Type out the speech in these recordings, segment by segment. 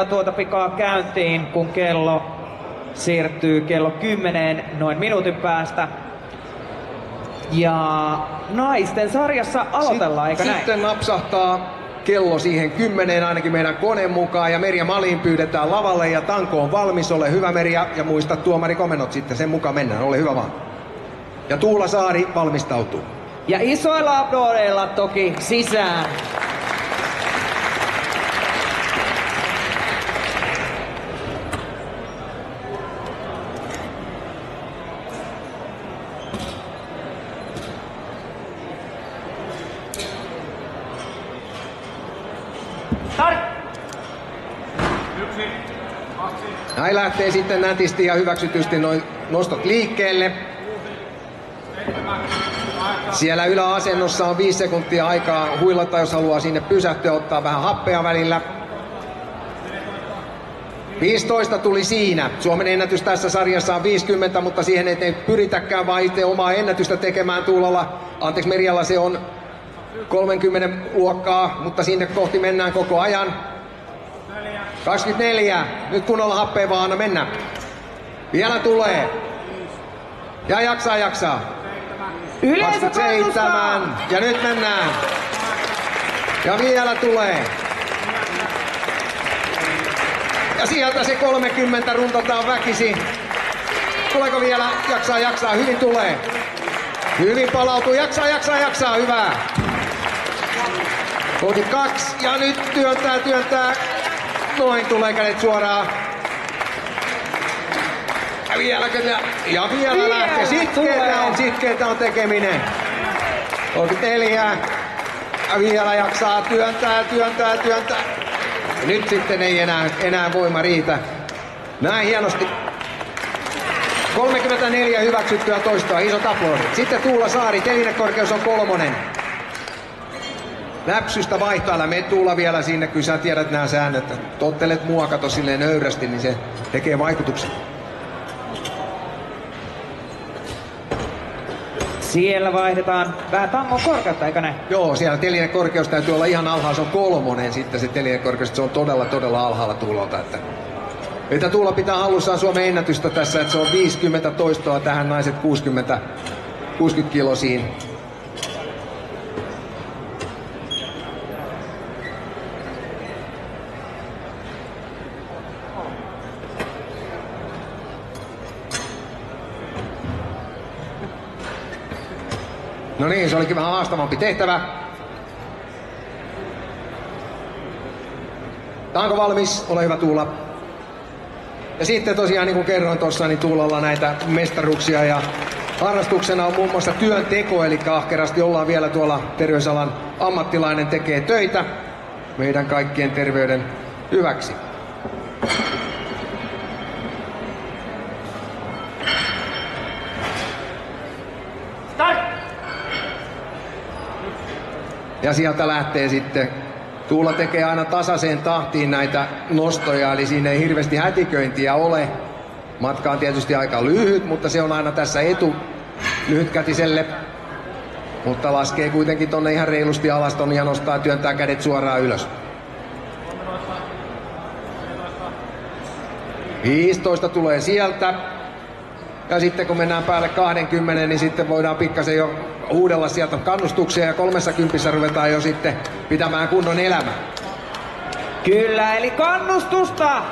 tuota pikaa käyntiin, kun kello siirtyy kello 10 noin minuutin päästä. Ja naisten sarjassa aloitellaan, eikö näin? Sitten napsahtaa kello siihen 10 ainakin meidän koneen mukaan ja Merja Malin pyydetään lavalle ja tanko on valmis. Ole hyvä Merja ja muista tuomarikomennot sitten, sen mukaan mennään, ole hyvä vaan. Ja Tuula Saari valmistautuu. Ja isoilla abdodeilla toki sisään. Näin lähtee sitten nätisti ja hyväksytysti noin nostot liikkeelle. Siellä yläasennossa on 5 sekuntia aikaa huilata, jos haluaa sinne pysähtyä, ottaa vähän happea välillä. 15 tuli siinä. Suomen ennätys tässä sarjassa on 50, mutta siihen ei pyritäkään, vaan itse omaa ennätystä tekemään Tuulalla. Merjalla se on 30 luokkaa, mutta sinne kohti mennään koko ajan. 24. Nyt kunnolla happea vaan, anna mennä. Vielä tulee. Ja jaksaa. 27. Ja nyt mennään. Ja vielä tulee. Ja sieltä se 30 runtotaan väkisi. Tuleeko vielä? Jaksaa. Hyvin tulee. Hyvin palautuu. Jaksaa. Hyvä. 32. Ja nyt työntää. Noin tulee kädet suoraan. Ja vielä lähtee. Sitkeetä on tekeminen. 34. Ja vielä jaksaa työntää. Nyt sitten ei enää voima riitä. Näin hienosti. 34 hyväksyttyä toistoa. Isot aplodit. Sitten Tuula Saari. Telinekorkeus on 3. Läpsystä vaihtoilla. Me Tuula vielä sinne, kyllä sä tiedät nämä säännöt. Tottelet mua, kato silleen nöyrästi, niin se tekee vaikutuksen. Siellä vaihdetaan vähän tangon korkeutta, eikö näin? Joo, siellä telinekorkeus täytyy olla ihan alhaalla. Se on 3 sitten se telinekorkeus. Se on todella alhaalla Tuulalta. Että Tuula pitää hallussaan Suomen ennätystä tässä, että se on 50 toistoa tähän, naiset 60 kilosiin. No niin, se olikin vähän haastavampi tehtävä. Onko valmis? Ole hyvä Tuula. Ja sitten tosiaan niin kuin kerroin tuossa, niin Tuulalla näitä mestaruuksia ja harrastuksena on muun muassa työnteko, eli ahkerasti ollaan vielä tuolla terveysalan ammattilainen tekee töitä meidän kaikkien terveyden hyväksi. Ja sieltä lähtee sitten, Tuula tekee aina tasaiseen tahtiin näitä nostoja, eli siinä ei hirveästi hätiköintiä ole. Matka on tietysti aika lyhyt, mutta se on aina tässä etu lyhytkätiselle. Mutta laskee kuitenkin tonne ihan reilusti alas ja nostaa, työntää kädet suoraan ylös. 15 tulee sieltä. Ja sitten kun mennään päälle 20, niin sitten voidaan pikkasen jo huudella sieltä kannustuksia ja 30 ruvetaan jo sitten pitämään kunnon elämä. Kyllä, eli kannustusta!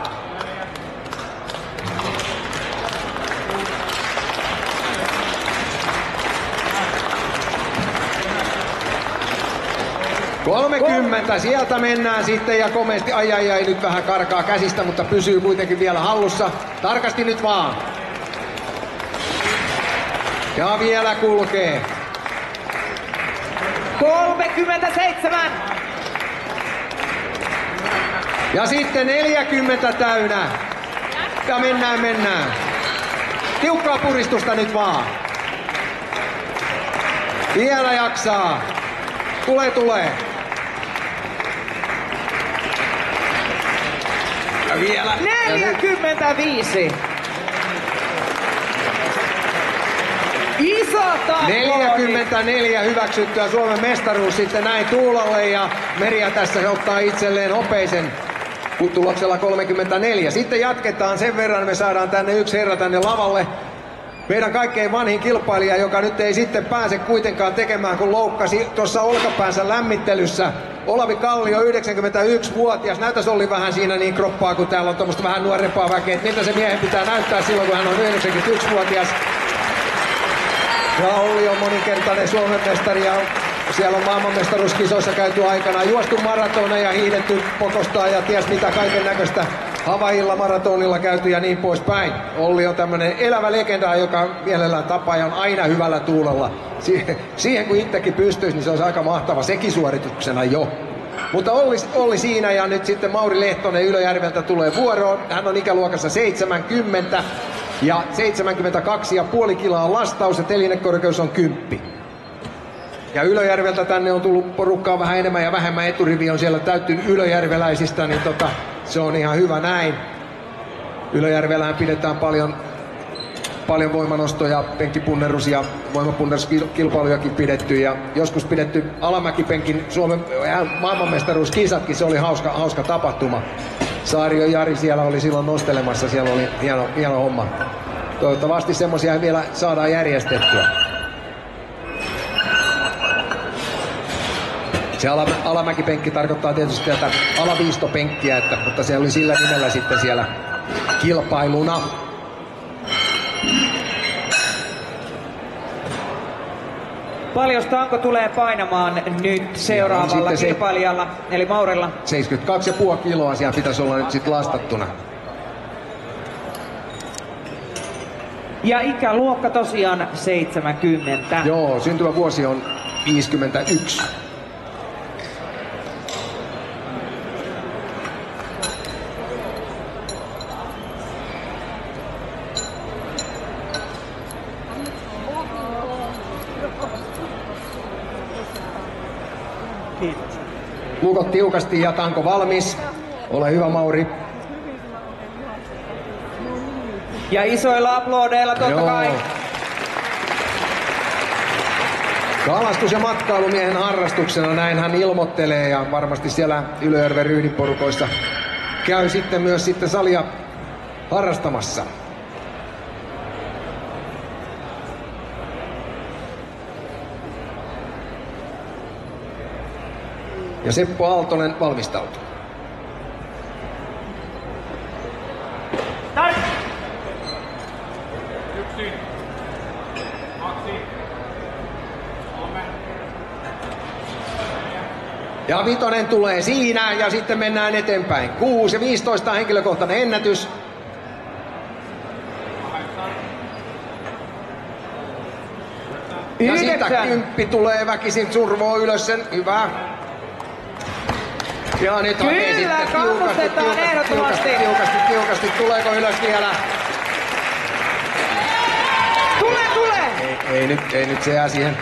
Sieltä mennään sitten ja komeasti, ai nyt vähän karkaa käsistä, mutta pysyy kuitenkin vielä hallussa. Tarkasti nyt vaan. Ja vielä kulkee. 37! Ja sitten 40 täynnä. Ja mennään. Tiukkaa puristusta nyt vaan. Vielä jaksaa. Tulee. Ja vielä. 45! Iso tappori! 44 hyväksyttyä Suomen mestaruus sitten näin Tuulalle ja Merja tässä ottaa itselleen hopeisen tuloksella 34. Sitten jatketaan sen verran, me saadaan tänne yksi herra tänne lavalle. Meidän kaikkein vanhin kilpailija, joka nyt ei sitten pääse kuitenkaan tekemään, kun loukkasi tuossa olkapäänsä lämmittelyssä. Olavi Kallio, 91-vuotias. Näytäisi Olli vähän siinä niin kroppaa, kun täällä on tuommoista vähän nuorempaa väkeä. Miltä se miehen pitää näyttää silloin, kun hän on 91-vuotias. Ja Olli on moninkertainen Suomen mestari ja siellä on maailmanmestaruuskisoissa käyty aikana. Juostu maratoneja, hiihdetty pokostaa ja ties mitä kaiken näköistä. Havaijilla maratonilla käyty ja niin poispäin. Olli on tämmönen elävä legenda, joka mielellään tapaa ja on aina hyvällä tuulella. Siihen kun itsekin pystyisi, niin se olisi aika mahtava sekin suorituksena jo. Mutta Olli siinä ja nyt sitten Mauri Lehtonen Ylöjärveltä tulee vuoroon. Hän on ikäluokassa 70 ja 72,5 kiloa on lastaus ja telinekorkeus on 10. Ja Ylöjärveltä tänne on tullut porukkaa vähän enemmän ja vähemmän, eturivi on siellä täyttynyt ylöjärveläisistä, niin se on ihan hyvä näin. Ylöjärvellähän pidetään paljon voimanostoja, penkkipunnerus ja voimapunneruskilpailujakin pidetty ja joskus pidetty alamäkipenkin Suomen maailmanmestaruuskisatkin, se oli hauska tapahtuma. Saario Jari siellä oli silloin nostelemassa, siellä oli hieno homma. Toivottavasti semmoisia vielä saadaan järjestettyä. Se alamäkipenkki tarkoittaa tietysti tätä alaviistopenkkiä, mutta se oli sillä nimellä sitten siellä kilpailuna. Paljon Stanko tulee painamaan nyt seuraavalla kilpailijalla, eli Maurilla? 72,5 kiloa siellä pitäisi olla nyt sitten lastattuna. Ja ikäluokka tosiaan 70. Joo, syntyvä vuosi on 51. Lukot tiukasti ja tanko valmis. Ole hyvä, Mauri. Ja isoilla aplodeilla totta kai. Kalastus- ja matkailumiehen harrastuksena, näin hän ilmoittelee ja varmasti siellä Ylöjärven ryhdinporukoissa käy sitten myös salia harrastamassa. Ja Seppo Aaltonen valmistautuu. Yksi, kaksi, kolme. Ja vitonen tulee siinä ja sitten mennään eteenpäin. 6 ja 15 henkilökohtainen ennätys. Ja sitten 10 tulee väkisin, survoo ylös sen. Hyvä. Ja nyt oikein Kyllä, sitten kannustetaan ehdottomasti. Tiukasti. Tuleeko ylös vielä? Tulee! Ei nyt se jää siihen.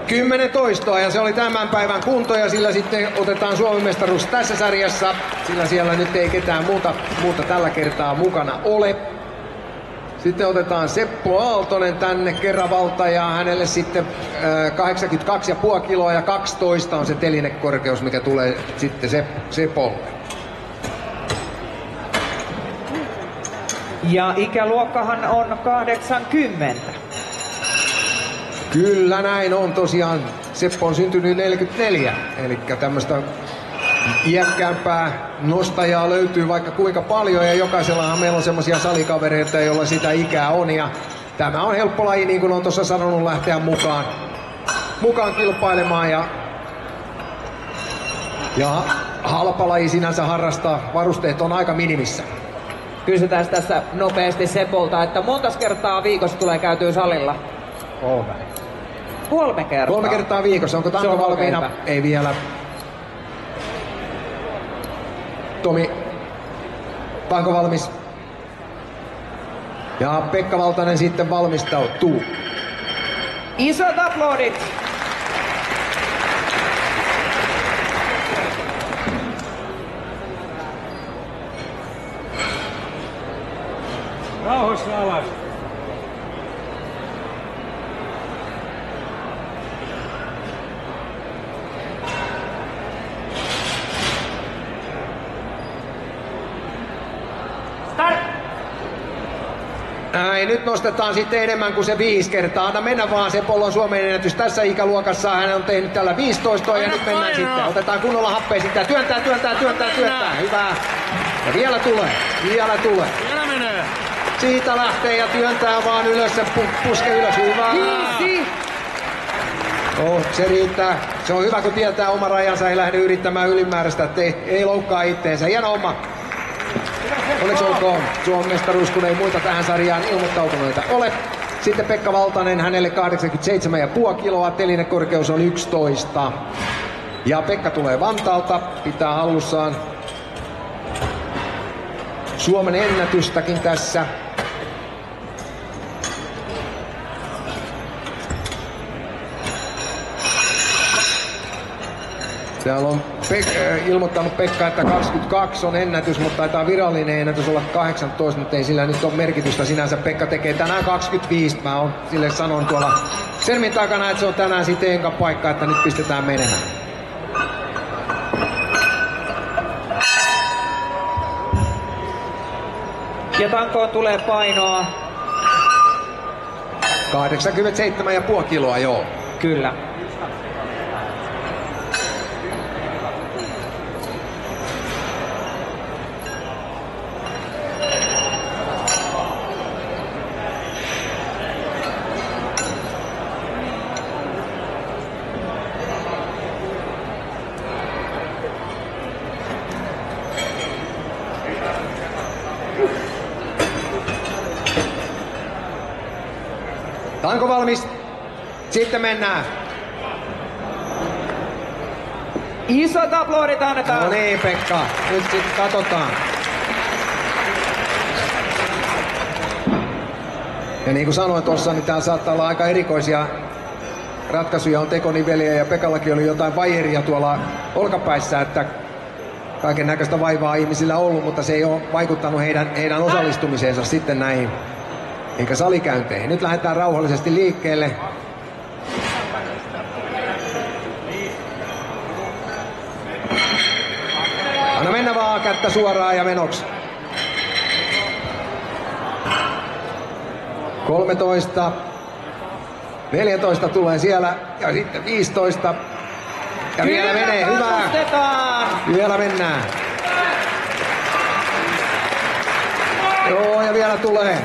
10 toistoa ja se oli tämän päivän kunto ja sillä sitten otetaan Suomen mestaruus tässä sarjassa. Sillä siellä nyt ei ketään muuta tällä kertaa mukana ole. Sitten otetaan Seppo Aaltonen tänne Keravalta ja hänelle sitten 82,5 kiloa ja 12 on se telinekorkeus, mikä tulee sitten Sepolle. Ja ikäluokkahan on 80. Kyllä näin on tosiaan. Seppo on syntynyt 44, eli tämmöistä iäkkäämpää nostajaa löytyy vaikka kuinka paljon ja jokaisellahan meillä on semmosia salikavereita, joilla sitä ikää on ja tämä on helppo laji, niin kuin on tuossa sanonut, lähteä mukaan kilpailemaan ja halpa laji sinänsä harrastaa, varusteet on aika minimissä. Kysytään tässä nopeasti Sepolta, että montas kertaa viikossa tulee käytyä salilla? 3 kertaa. 3 kertaa viikossa. Onko tanko valmiina? Kerta. Ei vielä. Tomi, tanko valmis? Ja Pekka Valtanen sitten valmistautuu. Isot aplodit! Rauhassa alas. Ai, nyt nostetaan sitten enemmän kuin se 5 kertaa. Anna mennä vaan, Sepolla on Suomen ennätys tässä ikäluokassa. Hän on tehnyt tällä 15 ja nyt mennään sitten. Otetaan kunnolla happea sitten. Työntää. Hyvä. Ja vielä tulee. Vielä menee. Siitä lähtee ja työntää vaan ylös, se puske ylös. Hyvä. Se riittää. Se on hyvä, kun tietää oma rajansa, ei lähde yrittämään ylimääräistä, ettei ei loukkaa itteensä. Hieno homma. Onneksi olkoon. Suomen mestaruus, kun ei muita tähän sarjaan ilmoittautuneita ole. Sitten Pekka Valtanen, hänelle 87,5 kiloa, telinekorkeus on 11. Ja Pekka tulee Vantaalta, pitää hallussaan Suomen ennätystäkin tässä. Täällä on ilmoittanut Pekka, että 22 on ennätys, mutta taitaa virallinen ennätys olla 18, mutta ei sillä nyt ole merkitystä sinänsä. Pekka tekee tänään 25. Mä oon sille sanon tuolla Sermin takana, että se on tänään sitten enkä paikka, että nyt pistetään menemään. Ja tankoon tulee painoa. 87,5 kiloa, joo. Kyllä. Tanko valmis? Sitten mennään. Isot aplodit annetaan. No niin, Pekka. Nyt sitten katsotaan. Ja niin kuin sanoin tuossa, niin täällä saattaa olla aika erikoisia ratkaisuja. On tekoniveliä ja Pekallakin oli jotain vaijeria tuolla olkapäissä, että kaiken näköistä vaivaa ihmisillä ollut, mutta se ei ole vaikuttanut heidän osallistumiseensa sitten näihin eikä salikäynteihin. Nyt lähdetään rauhallisesti liikkeelle. Anna mennä vaan, kättä suoraan ja menoksi. 13. 14 tulee siellä ja sitten 15. Ja vielä menee, hyvä. Vielä mennään. Joo, ja vielä tulee.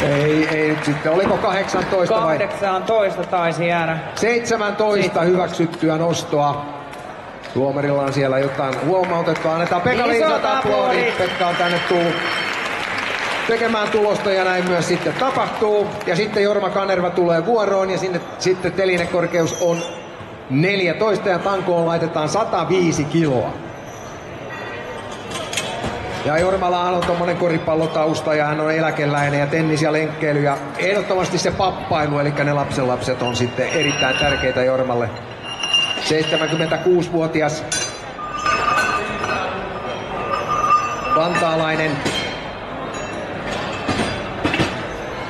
Ei nyt sitten, oliko 18 vai? 18 taisi jäädä. 17 hyväksyttyä nostoa. Tuomarilla on siellä jotain huomautettua. Annetaan Pekalle isot aplodit. Pekka on tänne tullut tekemään tulosta ja näin myös sitten tapahtuu. Ja sitten Jorma Kanerva tulee vuoroon ja sinne sitten telinekorkeus on 14 ja tankoon laitetaan 105 kiloa. Ja Jormallahan on tommonen koripallotausta ja hän on eläkeläinen ja tennis ja lenkkeily ja ehdottomasti se pappailu, eli ne lapsenlapset on sitten erittäin tärkeitä Jormalle. 76-vuotias vantaalainen,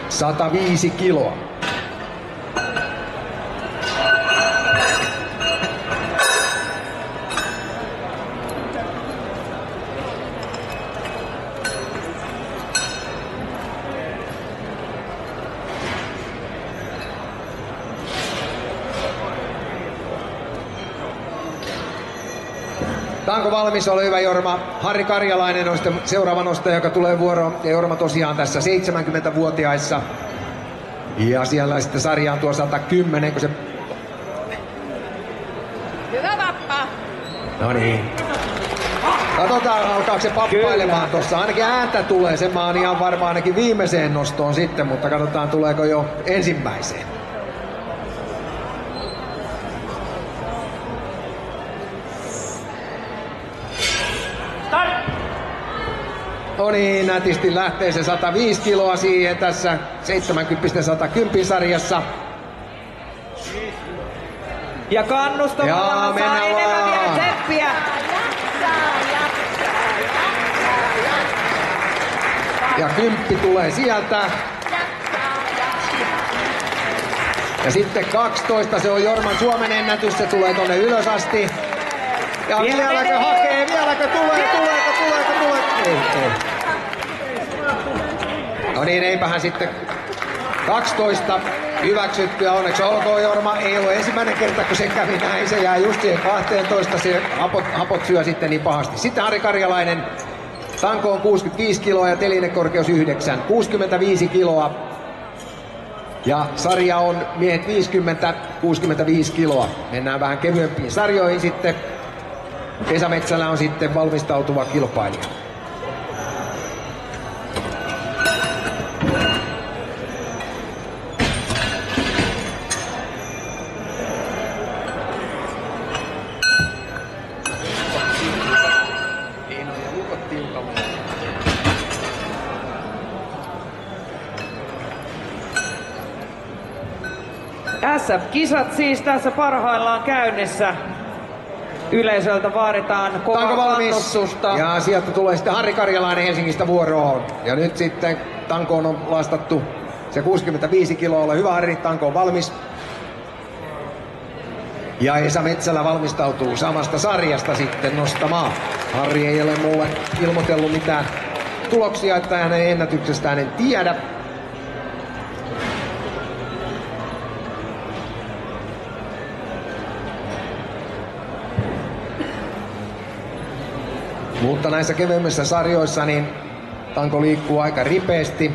105 kiloa. Tanko valmis, ole hyvä Jorma. Harri Karjalainen on sitten seuraava nostaja, joka tulee vuoroon. Ja Jorma tosiaan tässä 70-vuotiaissa. Ja siellä sitten sarjaan tuo 110, kun se... Hyvä Vappa! No niin. Katsotaan, alkaako se pappailemaan tuossa. Ainakin ääntä tulee, sen mä oon ihan varma ainakin viimeiseen nostoon sitten, mutta katsotaan tuleeko jo ensimmäiseen. No niin, nätisti lähtee se 105 kiloa siihen tässä 70-110 sarjassa. Ja kannustamalla saa enemmän vielä tseppiä. Ja 10 tulee sieltä. Ja sitten 12, se on Jorman Suomen ennätys, se tulee tonne ylös asti. Ja vieläkö hakee, vieläkö tuleeko? Ei. No niin, eipähän sitten 12 hyväksyttyä. Onneksi olkoon, Jorma. Ei ole ensimmäinen kerta, kun se kävi näin. Se jää just siihen 12. Se hapot syö sitten niin pahasti. Sitten Harri Karjalainen. Tanko on 65 kiloa ja telinekorkeus 9. 65 kiloa. Ja sarja on miehet 50-65 kiloa. Mennään vähän kevyempiin sarjoihin sitten. Esa Metsälä on sitten valmistautuva kilpailija. SF-kisat siis tässä parhaillaan käynnissä. Yleisöltä vaaditaan kovaa kannustusta. Ja sieltä tulee sitten Harri Karjalainen Helsingistä vuoroon. Ja nyt sitten tankoon on lastattu se 65 kiloa. Ole hyvä Harri, tanko on valmis. Ja Esa Metsälä valmistautuu samasta sarjasta sitten nostamaan. Harri ei ole mulle ilmoitellut mitään tuloksia, että hänen ennätyksestään en tiedä. Mutta näissä kevyemmissä sarjoissa niin tanko liikkuu aika ripeästi.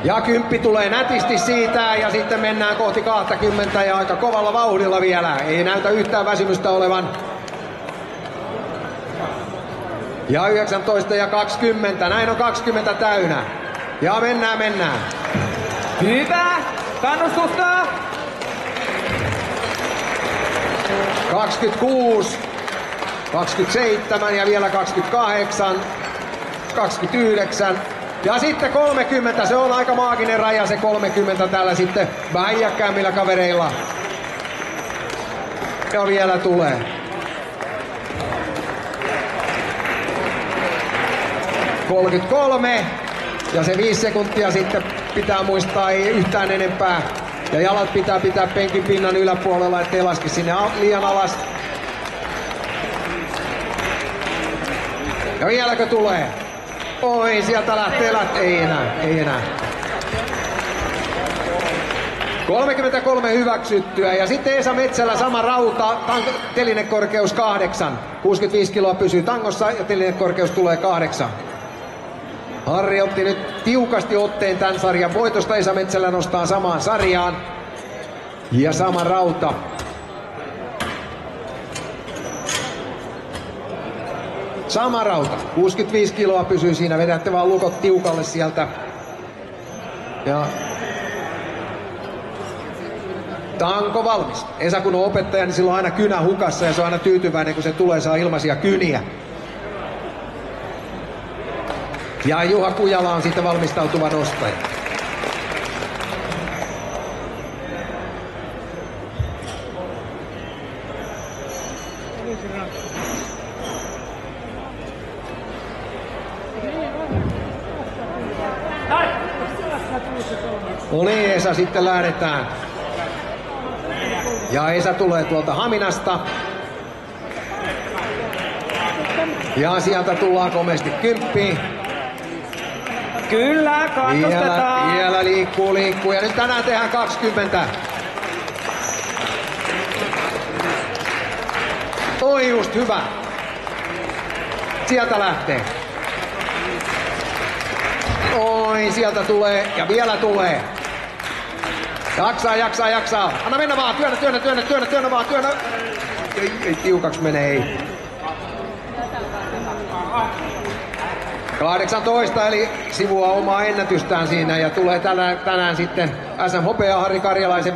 Ja 10 tulee nätisti siitä ja sitten mennään kohti 20 ja aika kovalla vauhdilla vielä. Ei näytä yhtään väsymystä olevan. Ja 19 ja 20, näin on 20 täynnä. Ja mennään. Hyvä! Kannustusta! 26, 27 ja vielä 28, 29 ja sitten 30. Se on aika maaginen raja se 30 täällä sitten vähän iäkkäämmillä kavereilla. Ja vielä tulee. ...33 ja se 5 sekuntia sitten pitää muistaa, ei yhtään enempää. Ja jalat pitää pitää penkin pinnan yläpuolella, ettei laski sinne liian alas. Ja vieläkö tulee? Oi, sieltä lähtee. Ei enää. 33 hyväksyttyä ja sitten Esa Metsälä sama rauta, telinekorkeus 8. 65 kiloa pysyy tangossa ja telinekorkeus tulee 8. Harri otti nyt tiukasti otteen tämän sarjan voitosta. Esa Metsälä nostaa samaan sarjaan. Ja sama rauta. Sama rauta. 65 kiloa pysyy siinä. Vedätte vaan lukot tiukalle sieltä. Ja tanko valmis. Esa kun on opettaja, niin sillä on aina kynä hukassa ja se on aina tyytyväinen, kun se tulee saa ilmaisia kyniä. Ja Juha Kujala on sitten valmistautuva nostaja. No niin, Esa sitten lähdetään. Ja Esa tulee tuolta Haminasta. Ja sieltä tullaan komeasti 10. Kyllä, kannustetaan. Vielä liikkuu. Ja nyt tänään tehdään 20. Oi just hyvä. Sieltä lähtee. Oi, sieltä tulee ja vielä tulee. Jaksaa. Anna mennä vaan, työnnä vaan. Ei tiukaks mene, ei. 18 eli sivua omaa ennätystään siinä ja tulee tänään sitten SMHP ja Harri Karjalaisen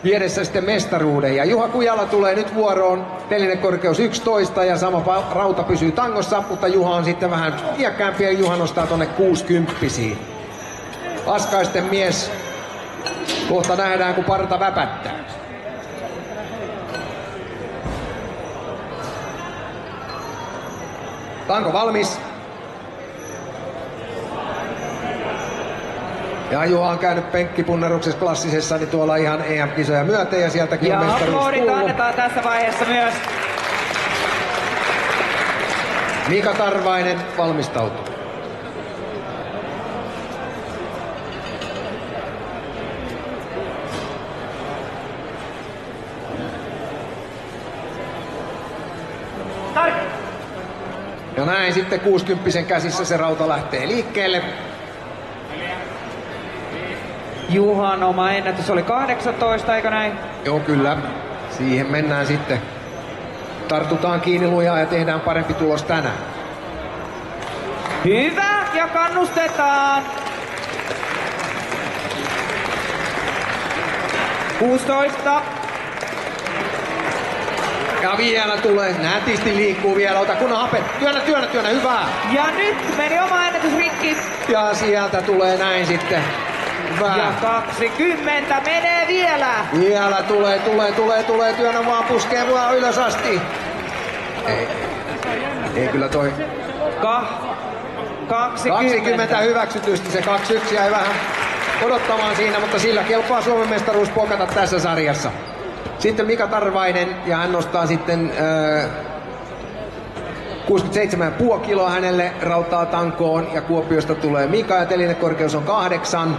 vieressä sitten mestaruuden. Ja Juha Kujala tulee nyt vuoroon, telinekorkeus 11 ja sama rauta pysyy tangossa, mutta Juha on sitten vähän iäkkäämpi ja Juha nostaa tonne 60-siin. Askaisten mies, kohta nähdään kun parta väpättää. Tanko valmis. Ja Juha on käynyt penkkipunneruksessa klassisessa, niin tuolla ihan EM-kisoja myöten ja sieltäkin Ja on mestaruus aplodit tullut. annetaan tässä vaiheessa myös. Mika Tarvainen valmistautuu. Ja näin sitten 60 käsissä se rauta lähtee liikkeelle. Juhan oma ennätys oli 18, eikö näin? Joo kyllä, siihen mennään sitten. Tartutaan kiinni lujaa ja tehdään parempi tulos tänään. Hyvä, ja kannustetaan. 16. Ja vielä tulee, nätisti liikkuu vielä, ota kunnon hapet. Työnnä, hyvää. Ja nyt meni oma ennätys rikki. Ja sieltä tulee näin sitten. Hyvä. Ja 20 menee vielä. Vielä tulee, työnnä vaan, puskee vaan ylös asti. Ei kyllä toi 20 hyväksytysti, se 21 jäi vähän odottamaan siinä, mutta sillä kelpaa Suomen mestaruus pokata tässä sarjassa. Sitten Mika Tarvainen ja hän nostaa sitten 67,5 kiloa hänelle rautaa tankoon ja Kuopiosta tulee Mika ja telinekorkeus on 8.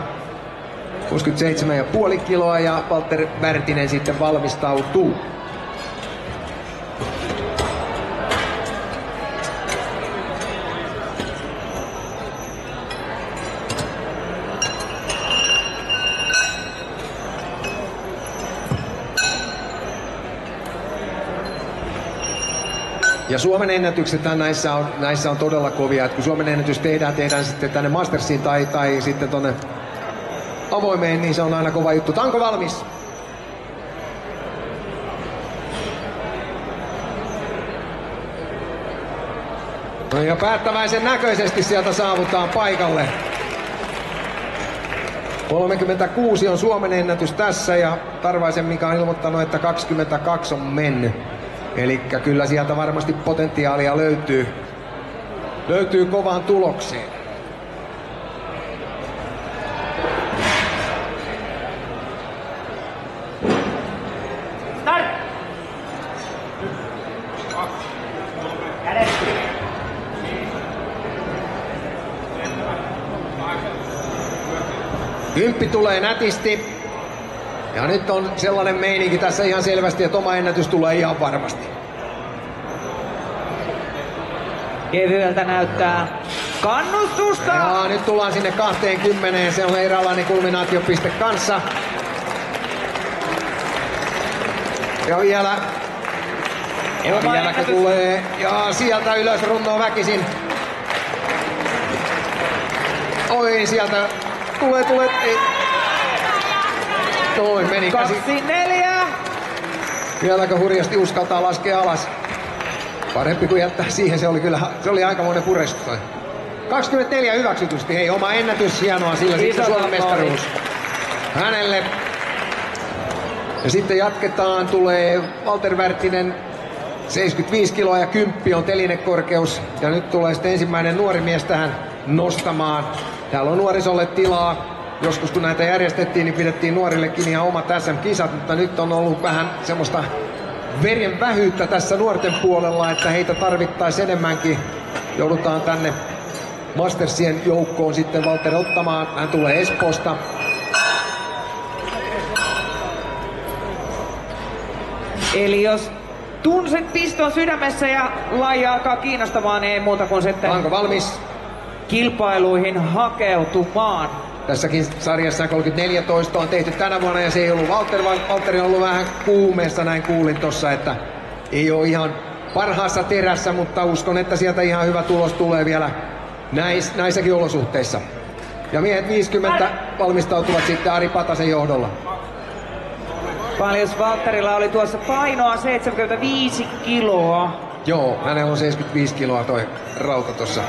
67,5 kiloa ja Walter Värtinen sitten valmistautuu. Ja Suomen ennätykset näissä on todella kovia. Et kun Suomen ennätys tehdään sitten tänne Mastersiin tai sitten tonne avoimeen, niin se on aina kova juttu. Tanko valmis? No ja päättäväisen näköisesti sieltä saavutaan paikalle. 36 on Suomen ennätys tässä ja Tarvaisen Mika on ilmoittanut, että 22 on mennyt. Eli kyllä sieltä varmasti potentiaalia löytyy kovaan tulokseen. Kymppi tulee nätisti. Ja nyt on sellainen meininki tässä ihan selvästi, että oma ennätys tulee ihan varmasti. Kevyeltä näyttää kannustusta. Ja nyt tullaan sinne 20. Se on eräänlainen kulminaatiopiste kanssa. Ja vieläkö tulee. Ja sieltä ylös runnoo väkisin. Oi sieltä tulee. Ei. Toi meni 24. Vieläkö hurjasti uskaltaa laskea alas? Parempi kuin jättää siihen, se oli aikamoinen purestus. 24 hyväksytysti, hei oma ennätys, hienoa sillä sitten Suomen mestaruus hänelle. Ja sitten jatketaan, tulee Walter Värtinen, 75 kiloa ja 10 on telinekorkeus. Ja nyt tulee sitten ensimmäinen nuori mies tähän nostamaan. Täällä on nuorisolle tilaa. Joskus kun näitä järjestettiin, niin pidettiin nuorillekin ihan omat SM-kisat, mutta nyt on ollut vähän semmoista veren vähyyttä tässä nuorten puolella, että heitä tarvittaisiin enemmänkin. Joudutaan tänne Mastersien joukkoon sitten Walter ottamaan. Hän tulee Espoosta. Eli jos tunsit piston sydämessä ja laji alkaa kiinnostamaan, niin ei muuta kuin sitten Onko valmis? kilpailuihin hakeutumaan. Tässäkin sarjassa 34 toistoa on tehty tänä vuonna ja se ei ollut Walter, vaan Walter on ollut vähän kuumeessa, näin kuulin tossa, että ei ole ihan parhaassa terässä, mutta uskon, että sieltä ihan hyvä tulos tulee vielä näissäkin olosuhteissa. Ja miehet 50 valmistautuvat sitten Ari Patasen johdolla. Paljon Walterilla oli tuossa painoa 75 kiloa. Joo, hänellä on 75 kiloa toi rauta tossa.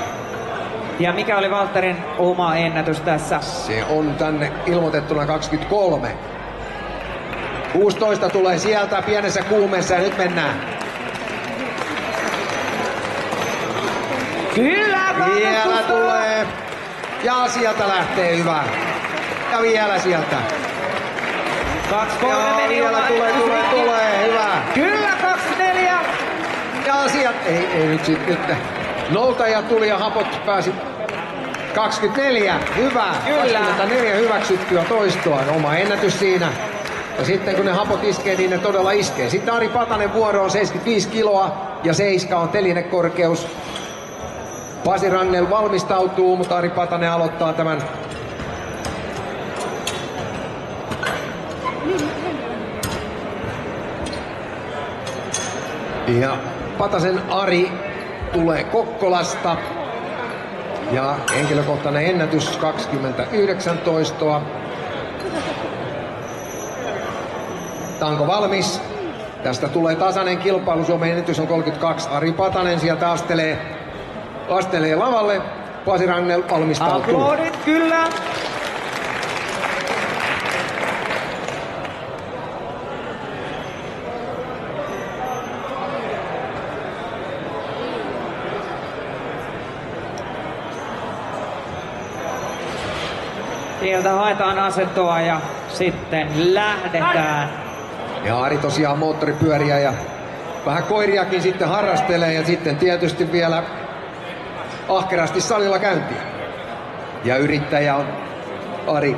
Ja mikä oli Walterin oma ennätys tässä? Se on tänne ilmoitettuna 23. 16 tulee sieltä pienessä kuumeessa ja nyt mennään. Kyllä, Vielä kannustusta! tulee. Ja sieltä lähtee hyvä. Ja vielä sieltä. 2-3 meni. Vielä tulee. Hyvä. Kyllä 2-4. Ja sieltä. Ei nyt. Noutaja tuli ja Hapot pääsi 24. Hyvä. Kyllä. 24 hyväksyttyä toistoa. Oma ennätys siinä. Ja sitten kun ne Hapot iskee, niin ne todella iskee. Sitten Ari Patanen vuoro on 75 kiloa ja 7 on telinekorkeus. Pasi Rangel valmistautuu, mutta Ari Patanen aloittaa tämän. Ja Patasen Ari tulee Kokkolasta. Ja henkilökohtainen ennätys 29 toistoa. Tanko valmis. Tästä tulee tasainen kilpailu. Suomen ennätys on 32. Ari Patanen sieltä astelee lavalle. Pasi Rangel valmistautuu. Aplodit, kyllä. Sieltä haetaan asentoa ja sitten lähdetään. Ja Ari tosiaan moottoripyöriä ja vähän koiriakin sitten harrastelee ja sitten tietysti vielä ahkerasti salilla käyntiä. Ja yrittäjä on Ari.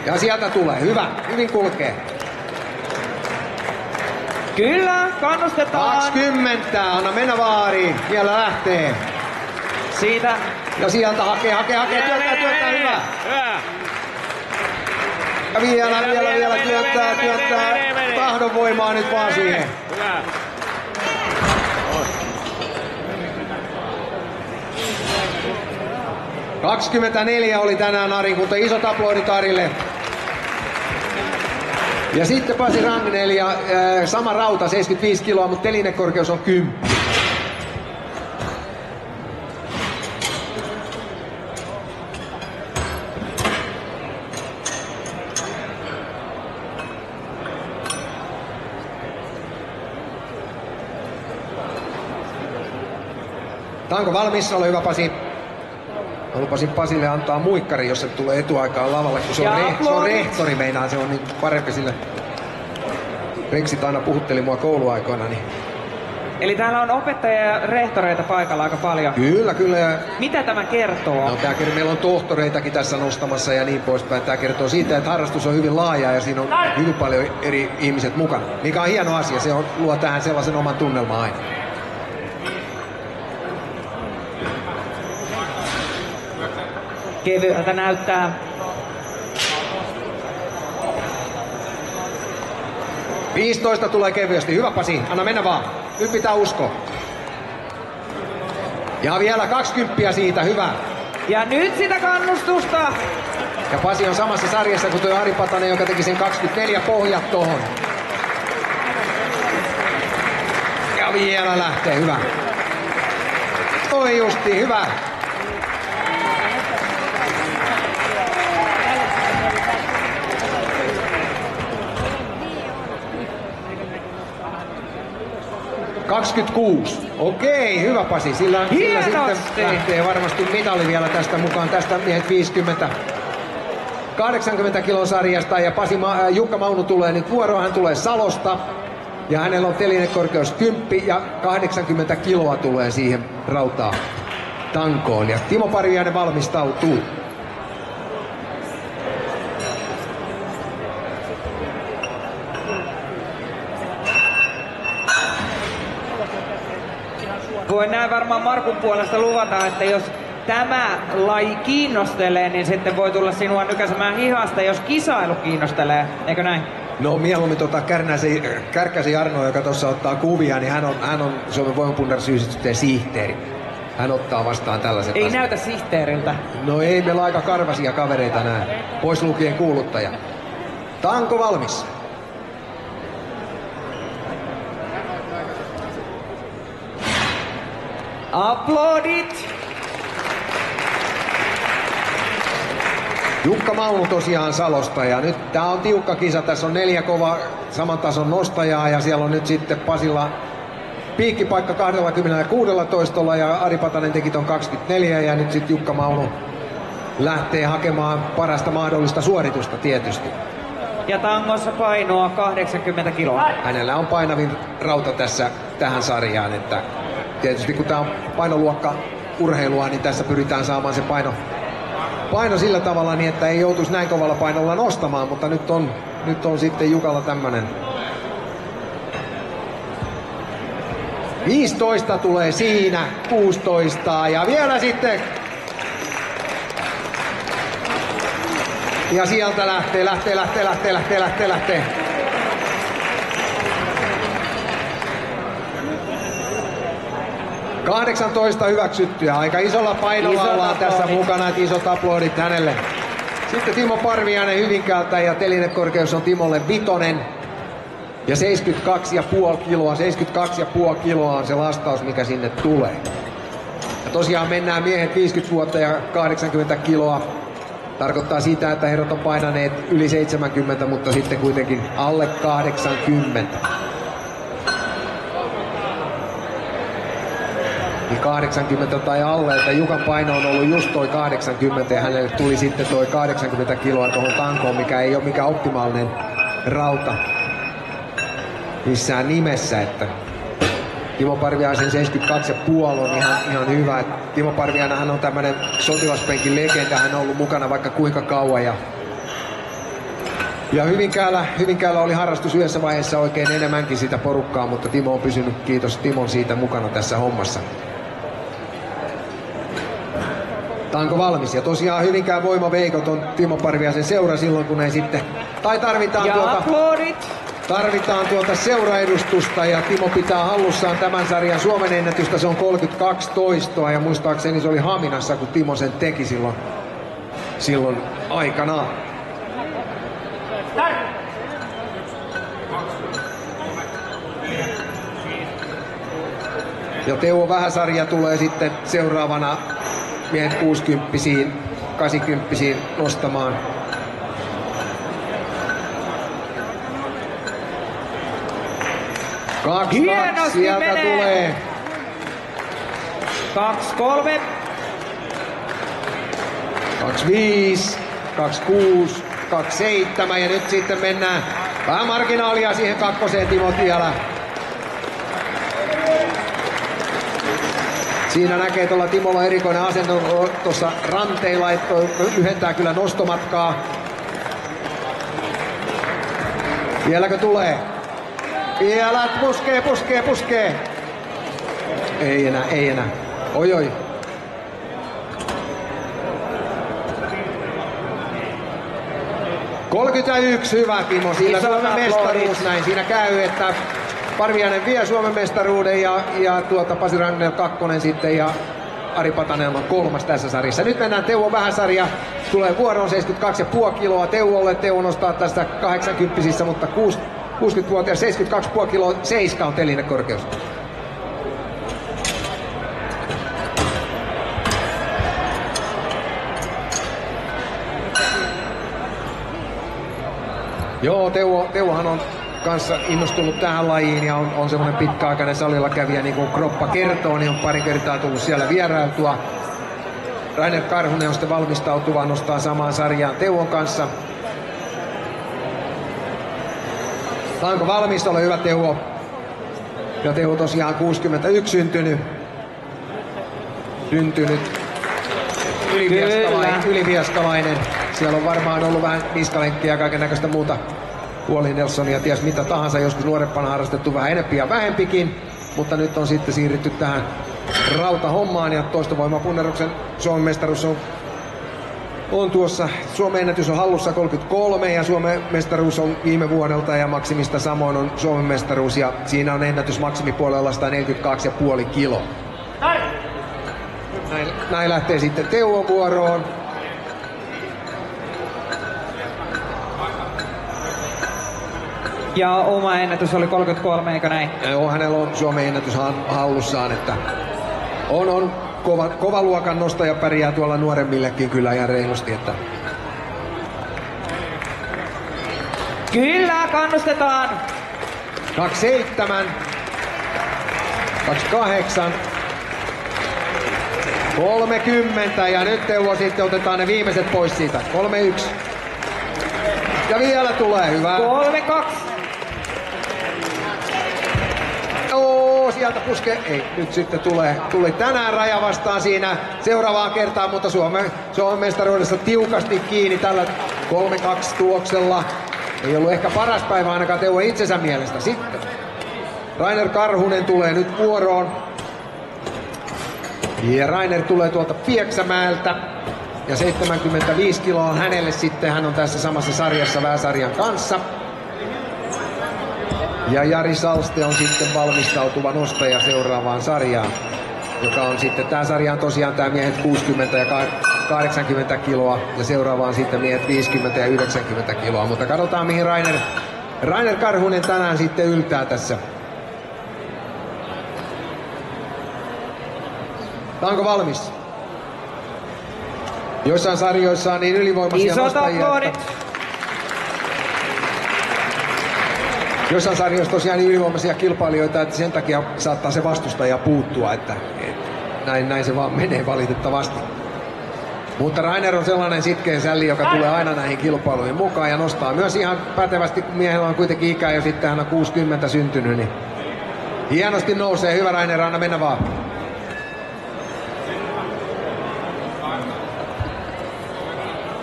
Ja sieltä tulee. Hyvin kulkee. Kyllä, kannustetaan. 20, anna mennä Vaari. Vielä lähtee. Siitä. Ja sieltä hakee, työntää, hyvä. Ja vielä työntää. Tahdon voimaa nyt vaan siihen. Hyvä. 24 oli tänään Arin, kuten isot aplodit Arille. Ja sitten Pasi Rangel ja sama rauta, 75 kiloa, mutta telinekorkeus on 10. Tanko valmis? Ole hyvä Pasi. Mä lupasin Pasille antaa muikkari, jos se tulee etuaikaan lavalle, kun se on rehtori meinaa, se on niin parempi sille. Reksit aina puhutteli mua kouluaikoina. Niin. Eli täällä on opettajia ja rehtoreita paikalla aika paljon. Kyllä. Ja mitä tämä kertoo? no, meillä on tohtoreitakin tässä nostamassa ja niin poispäin. Tämä kertoo siitä, että harrastus on hyvin laaja ja siinä on hyvin paljon eri ihmiset mukana. Mikä on hieno asia, se luo tähän sellaisen oman tunnelman aina. Kevyeltä näyttää. – 15 tulee kevyesti. Hyvä Pasi, anna mennä vaan. Nyt pitää uskoa. Ja vielä 20 siitä, hyvä. Ja nyt sitä kannustusta. Ja Pasi on samassa sarjassa kuin tuo Ari Patanen, joka teki sen 24 pohjat tohon. Ja vielä lähtee, hyvä. Oi justi, hyvä. Okei, hyvä Pasi. Sillä sitten lähtee varmasti mitali vielä tästä mukaan. Tästä miehet 50. 80 kilon sarjasta ja Jukka Maunu tulee nyt vuoroon. Hän tulee Salosta. Ja hänellä on telinekorkeus 10 ja 80 kiloa tulee siihen rautaa tankoon. Ja Timo Parviainen valmistautuu. Voin näin varmaan Markun puolesta luvata, että jos tämä laji kiinnostelee, niin sitten voi tulla sinua nykäsemään hihasta, jos kisailu kiinnostelee. Eikö näin? No mieluummin Kärkkäisen Jarno, joka tuossa ottaa kuvia, niin hän on Suomen voimapunnersyhdistyksen sihteeri. Hän ottaa vastaan tällaiset Ei asiat. näytä sihteeriltä. No ei, meillä on aika karvasia kavereita nää. Pois lukien kuuluttaja. Tanko valmis. Aplodit! Jukka Maunu tosiaan Salosta ja nyt tää on tiukka kisa. Tässä on 4 kova saman tason nostajaa ja siellä on nyt sitten Pasilla piikkipaikka 26 ja Ari Patanen teki ton 24 ja nyt sitten Jukka Mauno lähtee hakemaan parasta mahdollista suoritusta tietysti. Ja tangossa painoa 80 kiloa. Hänellä on painavin rauta tässä tähän sarjaan, että tietysti kun tää on painoluokka urheilua, niin tässä pyritään saamaan se paino sillä tavalla niin, että ei joutuisi näin kovalla painolla nostamaan, mutta nyt on sitten Jukalla tämmönen 15 tulee siinä, 16 ja vielä sitten. Ja sieltä lähtee. 18 hyväksyttyä. Aika isolla painolla ollaan tässä mukana, että isot aplodit hänelle. Sitten Timo Parviainen Hyvinkäältä ja telinekorkeus on Timolle 5. Ja 72,5 kiloa. 72,5 kiloa on se lastaus, mikä sinne tulee. Ja tosiaan mennään miehet 50 vuotta ja 80 kiloa. Tarkoittaa sitä, että herrat on painaneet yli 70, mutta sitten kuitenkin alle 80. Niin 80 tai alle, että Jukan paino on ollut just toi 80 ja hänelle tuli sitten toi 80 kiloa tuohon tankoon, mikä ei ole mikään optimaalinen rauta missään nimessä, että Timo Parviaisen 72,5 on ihan hyvä. Timo Parviainenhan on tämmönen sotilaspenkin legenda, hän on ollut mukana vaikka kuinka kauan ja Hyvinkäällä oli harrastus yhdessä vaiheessa oikein enemmänkin sitä porukkaa, mutta Timo on pysynyt, kiitos Timon siitä mukana tässä hommassa. Tanko valmis ja tosiaan Hyvinkään voimaveikot on Timo Parviaisen seura silloin kun ei sitten, tai tarvitaan tuota seuraedustusta ja Timo pitää hallussaan tämän sarjan Suomen ennätystä, se on 32 toistoa ja muistaakseni se oli Haminassa kun Timo sen teki silloin aikanaan. Ja Teuvo Vähäsarja tulee sitten seuraavana miehet 60-siin, 80-siin nostamaan. Hienosti sieltä menee. tulee. 23. 25, 26, 27 ja nyt sitten mennään vähän marginaalia siihen kakkoseen Timo Tielä. Siinä näkee tuolla Timolla erikoinen asento tuossa ranteilla, että lyhentää kyllä nostomatkaa. Vieläkö tulee? Vielä puskee. Ei enää. Oi. ...31 hyvä Timo, sillä Suomen mestaruus näin. Siinä käy, että Parviainen vie Suomen mestaruuden ja Pasi Rangel 2 sitten ja Ari Patanen on 3 tässä sarjassa. Nyt mennään Teuvo Vähäsarja, tulee vuoroon 72,5 kiloa Teuvolle. Teuvo nostaa tästä 80, mutta 60-vuotias 72,5 kiloa, 7 on telinekorkeus. Joo, Teuvohan on kanssa innostunut tähän lajiin ja on semmoinen pitkäaikainen salilla kävijä, niin kuin kroppa kertoo, niin on pari kertaa tullut siellä vierailtua. Rainer Karhunen on sitten valmistautuva, nostaa samaan sarjaan Teuvon kanssa. Onko valmis? Ole hyvä Teuvo. Ja Teuvo tosiaan 61 syntynyt ylivieskalainen. Siellä on varmaan ollut vähän niskalenkkiä ja kaiken näköistä muuta. Wally Nelsonia, ties mitä tahansa, joskus nuorempana harrastettu vähän enempi ja vähempikin. Mutta nyt on sitten siirrytty tähän rautahommaan ja toistovoimapunneruksen Suomen mestaruus on tuossa. Suomen ennätys on hallussa 33 ja Suomen mestaruus on viime vuodelta ja maksimista samoin on Suomen mestaruus ja siinä on ennätys maksimipuolella 142,5 kiloa. Näin lähtee sitten Teuvo vuoroon. Ja oma ennätys oli 33, eikö näin? Joo, hänellä on Suomen ennätys hallussaan, että on kova luokan nostaja, pärjää tuolla nuoremmillekin kyllä ihan reilusti. Että... Kyllä, kannustetaan! 27. 28. 30 ja nyt Teuvo sitten otetaan ne viimeiset pois siitä. 3-1. Ja vielä tulee hyvä. 3-2. Sieltä ei, nyt sitten tuli tänään raja vastaan siinä seuraavaan kertaan, mutta Suomen mestaruudessa tiukasti kiinni tällä 3-2 tuloksella. Ei ollut ehkä paras päivä ainakaan Teuvo itsensä mielestä. Sitten Rainer Karhunen tulee nyt vuoroon. Ja Rainer tulee tuolta Pieksämäeltä. Ja 75 kiloa on hänelle sitten, hän on tässä samassa sarjassa Väesarjan kanssa. Ja Jari Salste on sitten valmistautuva nostaja seuraavaan sarjaan, joka on sitten, tää sarja on tosiaan tää miehet 60 ja 80 kiloa ja seuraavaan sitten miehet 50 ja 90 kiloa, mutta katsotaan mihin Rainer Karhunen tänään sitten yltää tässä. Onko valmis? Joissain sarjoissa on niin ylivoimaisia nostajia. Joissain sarjoissa tosiaan niin ylivoimaisia kilpailijoita, että sen takia saattaa se vastustaja puuttua, että näin se vaan menee valitettavasti. Mutta Rainer on sellainen sitkeä sälli, joka tulee aina näihin kilpailuihin mukaan ja nostaa myös ihan pätevästi, kun miehellä on kuitenkin ikää jo sitten hän on 60 syntynyt, niin hienosti nousee. Hyvä Rainer, anna mennä vaan.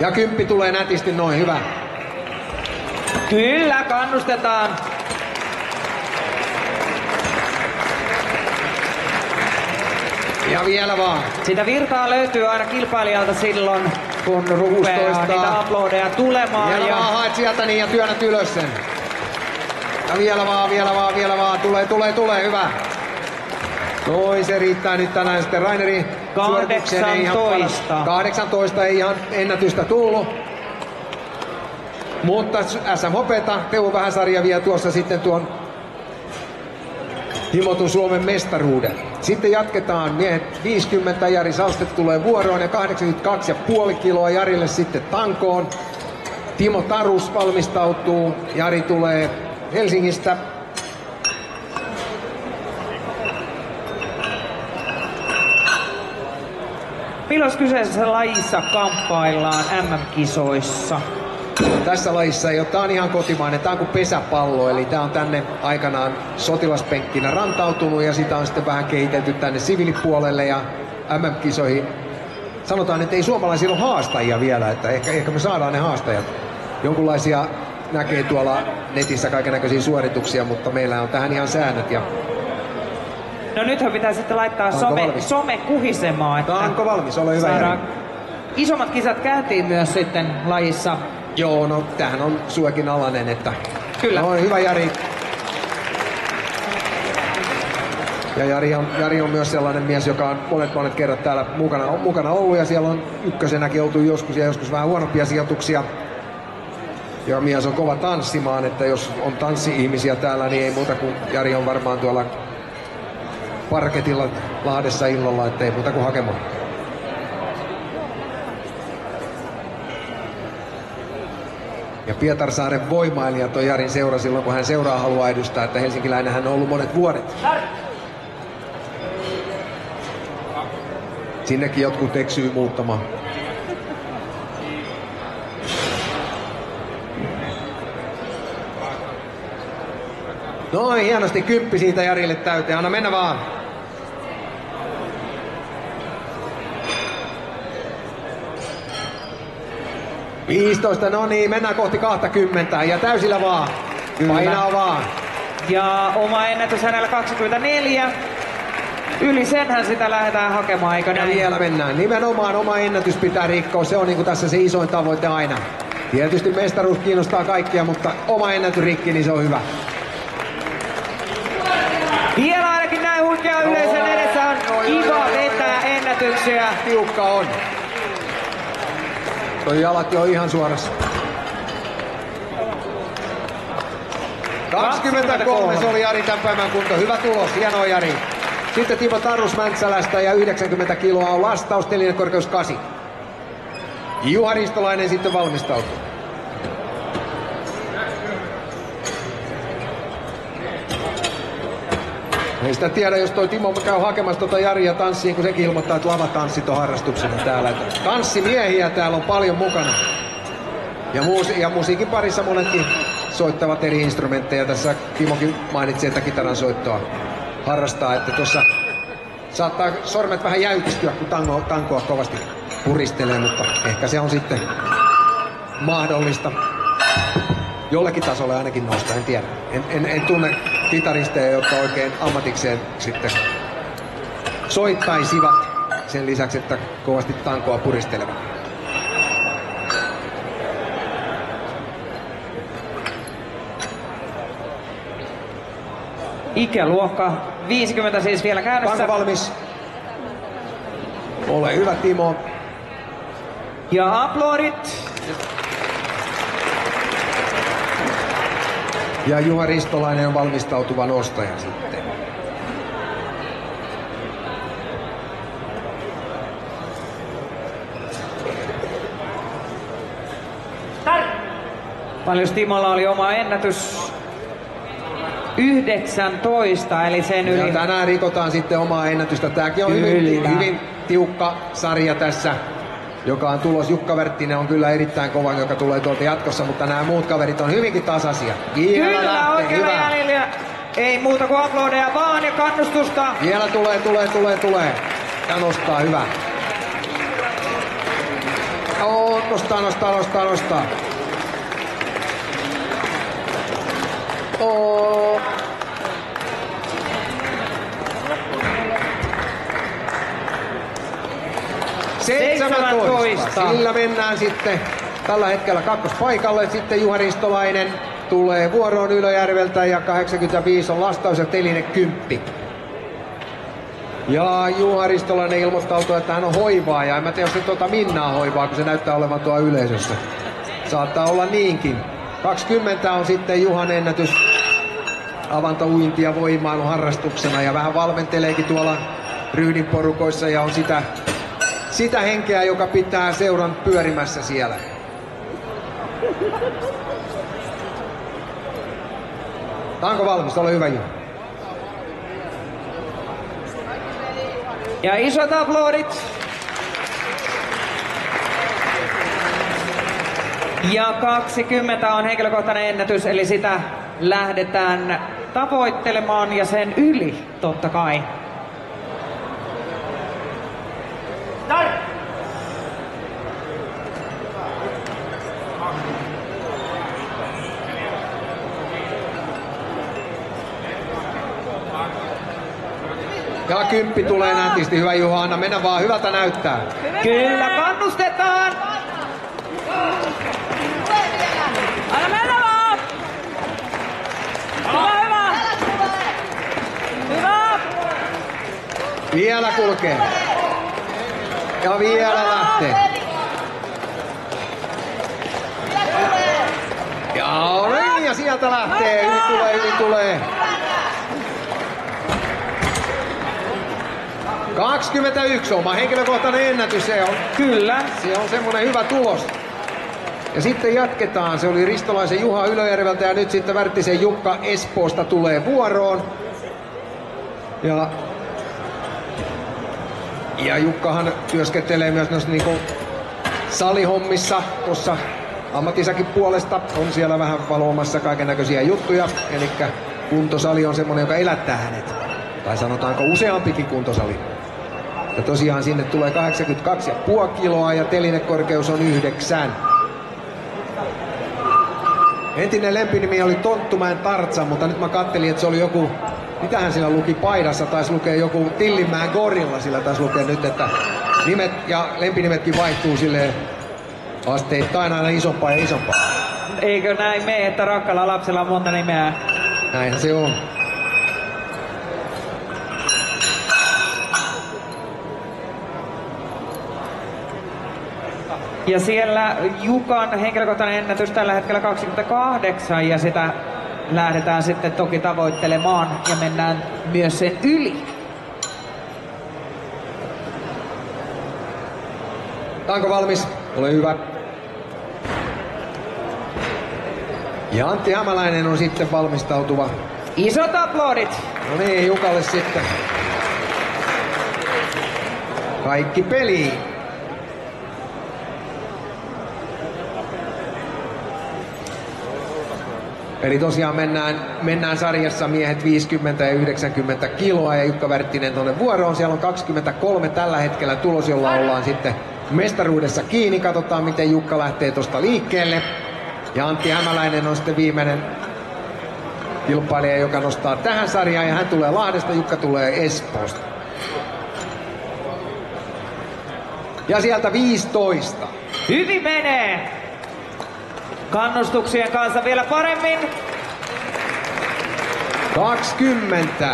Ja 10 tulee nätisti noin, hyvä. Kyllä, kannustetaan. Ja vielä vaan. Sitä virtaa löytyy aina kilpailijalta silloin, kun rupeaa niitä uploadeja tulemaan. Vielä vaan haet sieltä niin ja työnnät ylös sen. Ja vielä vaan. Tulee, hyvä. Noi se riittää nyt tänään sitten Rainerin 18. 18 ei ihan ennätystä tullut. Mutta SM Hopeta, Teuvo Vähäsarja vie tuossa sitten tuon himotun Suomen mestaruuden. Sitten jatketaan miehet 50, Jari Salste tulee vuoroon ja 82,5 kiloa Jarille sitten tankoon. Timo Tarus valmistautuu, Jari tulee Helsingistä. Milloin kyseisessä lajissa kamppaillaan MM-kisoissa? Tässä lajissa ei ole, tää on ihan kotimainen, tää on kuin pesäpallo, eli tää on tänne aikanaan sotilaspenkkinä rantautunut ja sitä on sitten vähän kehitelty tänne siviilipuolelle ja MM-kisoihin. Sanotaan, että ei suomalaisilla ole haastajia vielä, että ehkä me saadaan ne haastajat. Jonkunlaisia näkee tuolla netissä kaikennäköisiä suorituksia, mutta meillä on tähän ihan säännöt. Ja no nythän pitää sitten laittaa some kuhisemaan. Että onko valmis? Ole hyvä, Jari. Isommat kisat käytiin myös sitten lajissa. Joo, no tämähän on suokin alainen, että kyllä. No, hyvä Jari. Ja Jari on myös sellainen mies, joka on monet kerrat täällä mukana ollut ja siellä on ykkösenäkin oltu joskus ja joskus vähän huonompia sijoituksia. Ja mies on kova tanssimaan, että jos on tanssi-ihmisiä täällä, niin ei muuta kuin Jari on varmaan tuolla parketilla Lahdessa illalla, ettei muuta kuin hakemaan. Ja Pietarsaaren voimailijat on Jarin seura silloin, kun hän seuraa haluaa edustaa, että helsinkiläinen hän on ollut monet vuodet. Sinnekin jotkut eksyy muuttamaan. Noin, hienosti 10 siitä Jarille täyteen. Anna mennä vaan. ...15, no niin, mennään kohti 20 ja täysillä vaan. Kyllä. Painaa vaan. Ja oma ennätys hänellä 24. Yli senhän sitä lähdetään hakemaan, eikö näin? Ja vielä mennään. Nimenomaan oma ennätys pitää rikkoa, se on niinku tässä se isoin tavoite aina. Tietysti mestaruus kiinnostaa kaikkia, mutta oma ennätys rikki, niin se on hyvä. Vielä ainakin näin huikea yleisön edessä on kiva vetää ennätyksiä. Tiukka on. Toi jalat jo ihan suorassa. 23 se oli Jari tämän päivän kunto. Hyvä tulos, hienoa Jari. Sitten Timo Tarus Mäntsälästä ja 90 kiloa on lastaus, telinen korkeus 8. Juha Ristolainen sitten valmistautuu. Ei sitä tiedä, jos toi Timo käy hakemassa tota Jaria tanssiin, kun sekin ilmoittaa, että lavatanssit on harrastuksena täällä. Tanssimiehiä täällä on paljon mukana. Ja musiikin parissa monetkin soittavat eri instrumentteja. Tässä Timokin mainitsi, että kitaran soittoa harrastaa. Että tuossa saattaa sormet vähän jäykistyä, kun tankoa kovasti puristelee, mutta ehkä se on sitten mahdollista jollekin tasolle ainakin nousta, en tiedä. En tunne kitaristeja, jotka oikein ammatikseen sitten soittaisivat sen lisäksi, että kovasti tankoa puristelevat. Ikäluokka 50 siis vielä käynnissä. Tanko valmis. Ole hyvä, Timo. Ja aplodit. Ja Juha Ristolainen on valmistautuva nostaja sitten. Paljon Timolla oli oma ennätys 19, eli sen yli. Ja tänään rikotaan sitten omaa ennätystä. Tääkin on hyvin tiukka sarja tässä, joka on tulos. Jukka Verttinen on kyllä erittäin kova, joka tulee tuolta jatkossa, mutta nämä muut kaverit on hyvinkin tasaisia. Kyllä, oikealla jäljellä. Ei muuta kuin aplodeja vaan ja kannustusta. Vielä tulee. Ja nostaa, hyvä. Nostaa. Oh. Seitsemäntoista. Sillä mennään sitten tällä hetkellä kakkospaikalle. Sitten Juha Ristolainen tulee vuoroon Ylöjärveltä ja 85 on Lastaus ja Telinen 10. Ja Juha Ristolainen ilmoittautuu, että hän on hoivaaja. En mä tiedä, jos se Minnaa hoivaa, kun se näyttää olevan tuo yleisössä. Saattaa olla niinkin. 20 on sitten Juhan ennätys avantouinti ja voimailu harrastuksena ja vähän valmenteleekin tuolla ryhdin porukoissa ja on sitä henkeä, joka pitää seuran pyörimässä siellä. Tanko valmis? Ole hyvä, Juha. Ja isot aplodit. Ja 20 on henkilökohtainen ennätys, eli sitä lähdetään tavoittelemaan ja sen yli totta kai. Ja 10 tulee nätisti. Hyvä Juha, anna mennä vaan. Hyvältä näyttää. Kyllä, kannustetaan! Anna mennä vaan! Hyvä! Hyvä! Vielä kulkee. Ja vielä lähtee. Ja sieltä lähtee. Hyvin tulee. 21 oma henkilökohtainen ennätys se on. Kyllä. Se on semmonen hyvä tulos. Ja sitten jatketaan. Se oli Ristolaisen Juha Ylöjärveltä ja nyt sitten Värttisen Jukka Espoosta tulee vuoroon. Ja Jukkahan työskentelee myös noissa niinku salihommissa tuossa ammattisakin puolesta. On siellä vähän valvomassa kaikennäköisiä juttuja. Elikkä kuntosali on semmonen, joka elättää hänet. Tai sanotaanko useampikin kuntosali. Ja tosiaan sinne tulee 82,5 kiloa ja telinekorkeus on 9. Entinen lempinimi oli Tonttumäen Tartsan, mutta nyt mä kattelin, että se oli joku, mitähän sillä luki paidassa, taisi lukea joku Tillinmäen Gorilla, sillä taisi lukea nyt, että nimet ja lempinimetkin vaihtuu silleen asteittain aina isompaa ja isompaa. Eikö näin mene, että rakkaalla lapsella on monta nimeä? Näinhän se on. Ja siellä Jukan henkilökohtainen ennätys tällä hetkellä 28 ja sitä lähdetään sitten toki tavoittelemaan ja mennään myös sen yli. Tanko valmis? Ole hyvä. Ja Antti Hämäläinen on sitten valmistautuva. Isot aplodit! No niin, Jukalle sitten. Kaikki peliin. Eli tosiaan mennään sarjassa miehet 50 ja 90 kiloa ja Jukka Wärttinen tuonne vuoroon. Siellä on 23 tällä hetkellä tulos, jolla ollaan sitten mestaruudessa kiinni. Katsotaan miten Jukka lähtee tuosta liikkeelle. Ja Antti Hämäläinen on sitten viimeinen kilpailija, joka nostaa tähän sarjaan. Ja hän tulee Lahdesta, Jukka tulee Espoosta. Ja sieltä 15. Hyvin menee. Kannustuksien kanssa vielä paremmin. 20.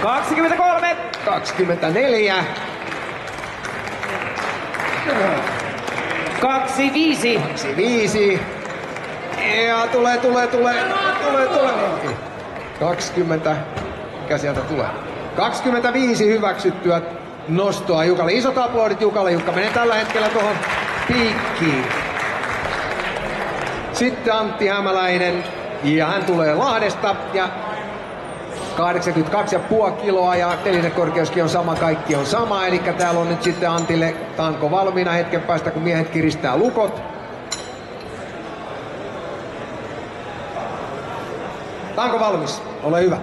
23. 24. 25. 25. Ja tulee. 20. Mikä sieltä tulee? 25 hyväksyttyä nostoa Jukalle. Isot aplodit Jukalle. Jukka menee tällä hetkellä tuohon piikkiin. Sitten Antti Hämäläinen. Ja hän tulee Lahdesta. Ja 82,5 kiloa ja telinekorkeuskin on sama, kaikki on sama. Eli täällä on nyt sitten Antille tanko valmiina hetken päästä, kun miehet kiristää lukot. Tanko valmis, ole hyvä.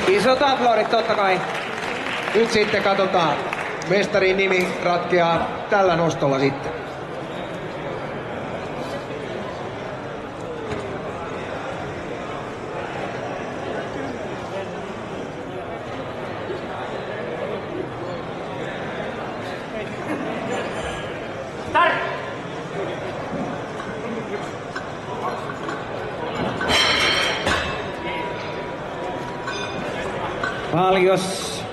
Isot aplodit totta kai. Nyt sitten katsotaan. Mestarin nimi ratkeaa tällä nostolla sitten. Paljos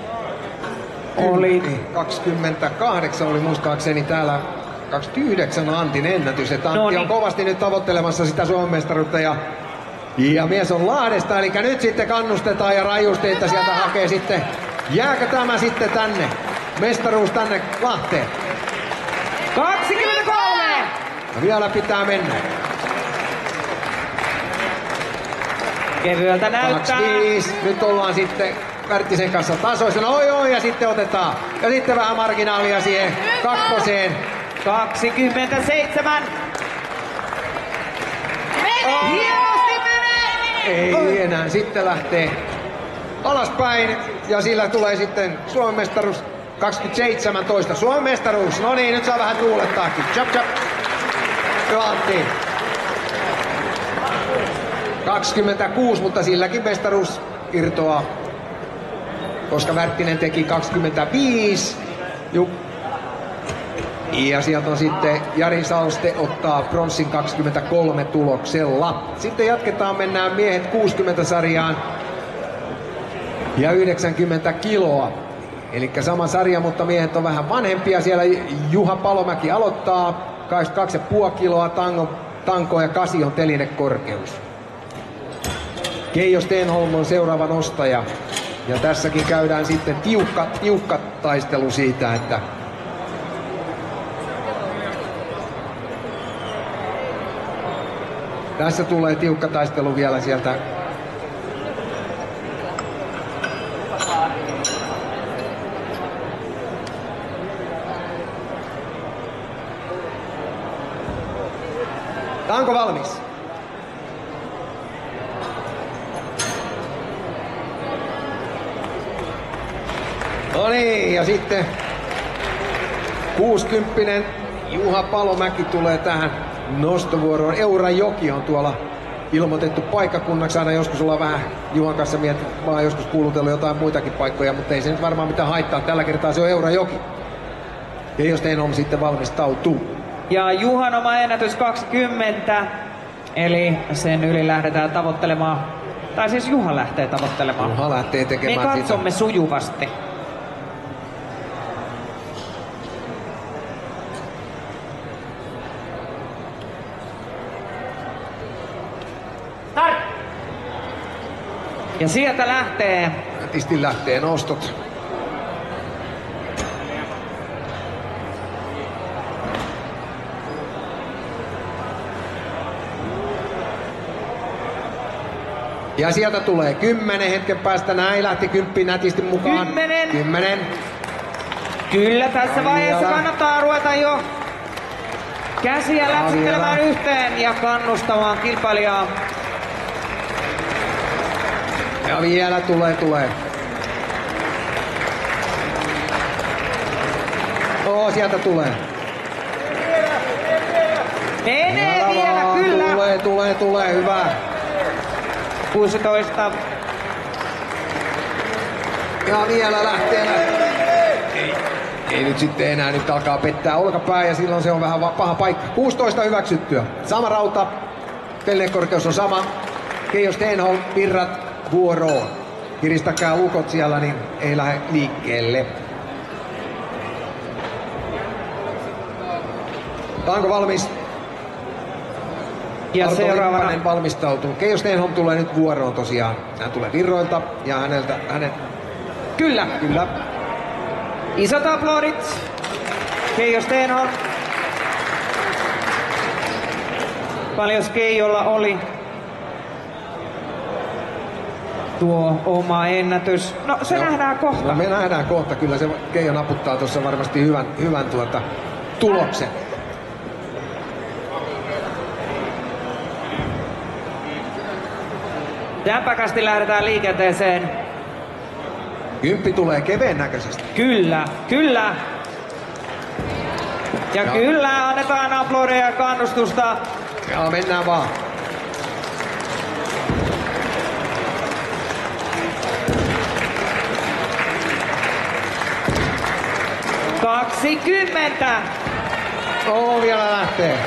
oli 28 oli muistaakseni täällä 29 on Antin ennätys. Että Antti on kovasti nyt tavoittelemassa sitä Suomen mestaruutta ja mies on Lahdesta. Eli nyt sitten kannustetaan ja rajusti, että sieltä hakee sitten. Jääkö tämä sitten tänne? Mestaruus tänne Lahteen. 23! Ja vielä pitää mennä. Kevyeltä näyttää. 25. Nyt ollaan sitten Wärttisen kanssa tasoisena. Oi, ja sitten otetaan. Ja sitten vähän marginaalia siihen kakkoseen. 27. Hienosti menee! Ei enää. Sitten lähtee alaspäin. Ja sillä tulee sitten Suomen mestaruus 2017. Suomen mestaruus. No niin, nyt saa vähän tuulettaakin. Chap. Hyvä Antti. 26, mutta silläkin mestaruus irtoaa, koska Wärttinen teki 25. Ja sieltä on sitten Jari Salste ottaa pronssin 23 tuloksella. Sitten jatketaan, mennään miehet 60 sarjaan ja 90 kiloa. Eli sama sarja, mutta miehet on vähän vanhempia. Siellä Juha Palomäki aloittaa 22,5 kiloa tanko ja 8 on telinekorkeus. Keijo Stenholm on seuraava nostaja. Ja tässäkin käydään sitten tiukka taistelu siitä, että tässä tulee tiukka taistelu vielä sieltä. Onko valmis? No niin, ja sitten 60 Juha Palomäki tulee tähän nostovuoroon. Eurajoki on tuolla ilmoitettu paikkakunnaksi. Aina joskus ollaan vähän Juhan kanssa miettinyt. Mä oon joskus kuulutellut jotain muitakin paikkoja, mutta ei se nyt varmaan mitään haittaa. Tällä kertaa se on Eurajoki. Ja jos Stenholm sitten valmistautuu. Ja Juhan oma ennätys 20, eli sen yli lähdetään tavoittelemaan. Tai siis Juha lähtee tavoittelemaan. Juha lähtee tekemään Me katsomme sitä sujuvasti. Ja sieltä lähtee. Nätisti lähtee nostot. Ja sieltä tulee 10 hetken päästä. Näin lähti 10 nätisti mukaan. 10. Kyllä tässä vaiheessa kannattaa ruveta jo käsiä läpsyttelemään yhteen ja kannustamaan kilpailijaa. Ja vielä tulee. Sieltä tulee. Menee vielä, kyllä. Tulee, hyvä. 16. Ja vielä lähtee. Ei nyt sitten enää, nyt alkaa pettää olkapää ja silloin se on vähän paha paikka. 16 hyväksyttyä. Sama rauta, telinekorkeus on sama. Keijo Stenholm, virrat vuoroon. Kiristäkää lukot siellä, niin ei lähde liikkeelle. Tanko valmis? Ja Arto seuraavana Lippanen valmistautuu. Keijo Stenholm tulee nyt vuoroon tosiaan. Hän tulee virroilta ja hänet... Kyllä. Isot aplodit. Keijo Stenholm. Paljos Keijolla oli tuo oma ennätys. No se nähdään kohta. No, me nähdään kohta. Kyllä se Keijo naputtaa tuossa varmasti hyvän tuloksen. Jäpäkästi lähdetään liikenteeseen. 10 tulee keveen näköisesti. Kyllä. Ja kyllä annetaan aplodeja ja kannustusta. Ja mennään vaan. Vielä lähtee.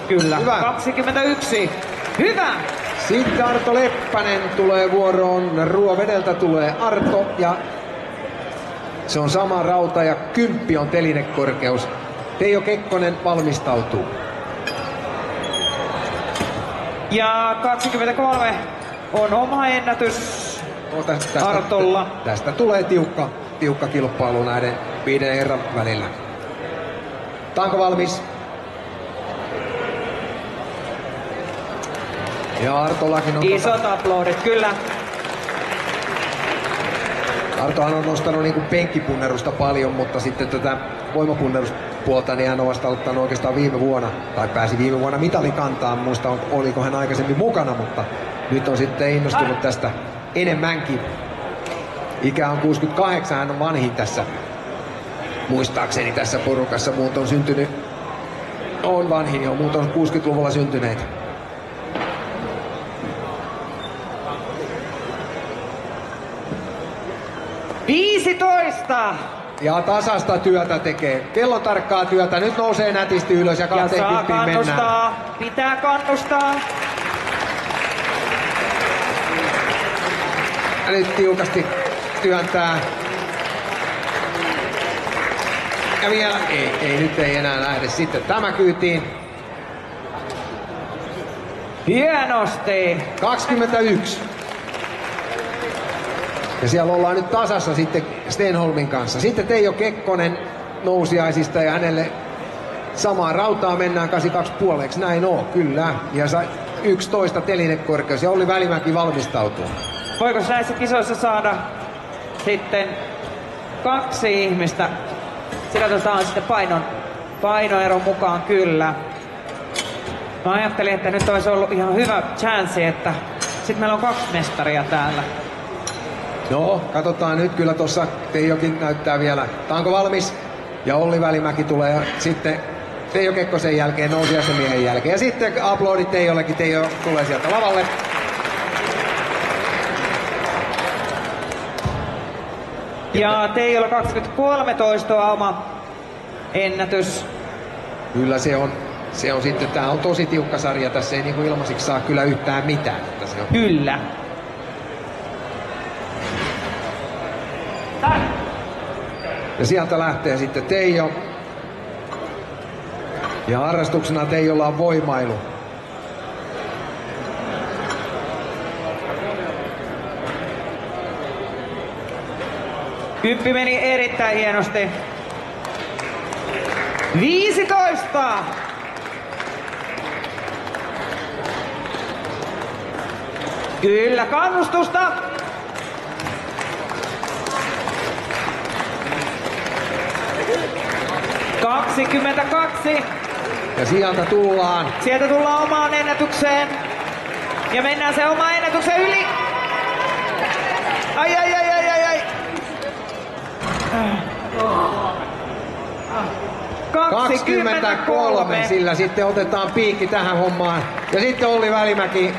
Kyllä. Hyvä. 21. Hyvä. Sitten Arto Leppänen tulee vuoroon. Ruovedeltä tulee Arto ja se on sama rauta ja 10 on telinekorkeus. Teijo Kekkonen valmistautuu. Ja 23 on oma ennätys Artolla. Tästä tulee tiukka kilpailu näiden 5 herran välillä. Tanko valmis? Ja Artollakin on... Isot aplodit, kyllä. Artohan on nostanut niinku penkkipunnerusta paljon, mutta sitten tätä voimapunneruspuolta niin hän on vasta ottanut oikeastaan viime vuonna, tai pääsi viime vuonna mitalikantaan. Muista oliko hän aikaisemmin mukana, mutta nyt on sitten innostunut tästä enemmänkin. Ikä on 68, hän on vanhin tässä. Muistaakseni tässä porukassa muut on syntynyt, on vanhin jo, muut on 60-luvulla syntyneitä. Ja tasasta työtä tekee. Kellon tarkkaa työtä. Nyt nousee nätisti ylös ja 20 mennään. Pitää kannustaa. Ja nyt tiukasti työntää. Ja vielä. Nyt ei enää lähde sitten tämä kyytiin. Hienosti. 21. Ja siellä ollaan nyt tasassa sitten Stenholmin kanssa. Sitten Teijo Kekkonen nousiaisista ja hänelle samaa rautaa mennään 82,5, eikö näin oo? Kyllä. Ja sai 11 telinekorkeus ja Olli Välimäki valmistautuu. Voiko näissä kisoissa saada sitten 2 ihmistä? Se katsotaan sitten painoeron mukaan, kyllä. Mä ajattelin, että nyt olisi ollut ihan hyvä chanssi, että sitten meillä on 2 mestaria täällä. No, katsotaan nyt. Kyllä tuossa Teijokin näyttää vielä. Tanko valmis? Ja Olli Välimäki tulee ja sitten Teijo Kekkosen jälkeen nousiaisen miehen jälkeen. Ja sitten aplodit Teijollekin. Teijo tulee sieltä lavalle. Ja Teijolla 2013 oma ennätys. Kyllä se on sitten, tää on tosi tiukka sarja. Tässä ei niinku ilmaisiksi saa kyllä yhtään mitään. Se on. Kyllä. Ja sieltä lähtee sitten Teijo. Ja harrastuksena Teijolla on voimailu. Kymppi meni erittäin hienosti. 15. Kyllä, kannustusta. ...22. Ja sieltä tullaan. Sieltä tullaan omaan ennätykseen. Ja mennään se omaan ennätyksen yli. Ai. 23, sillä sitten otetaan piikki tähän hommaan. Ja sitten Olli Välimäki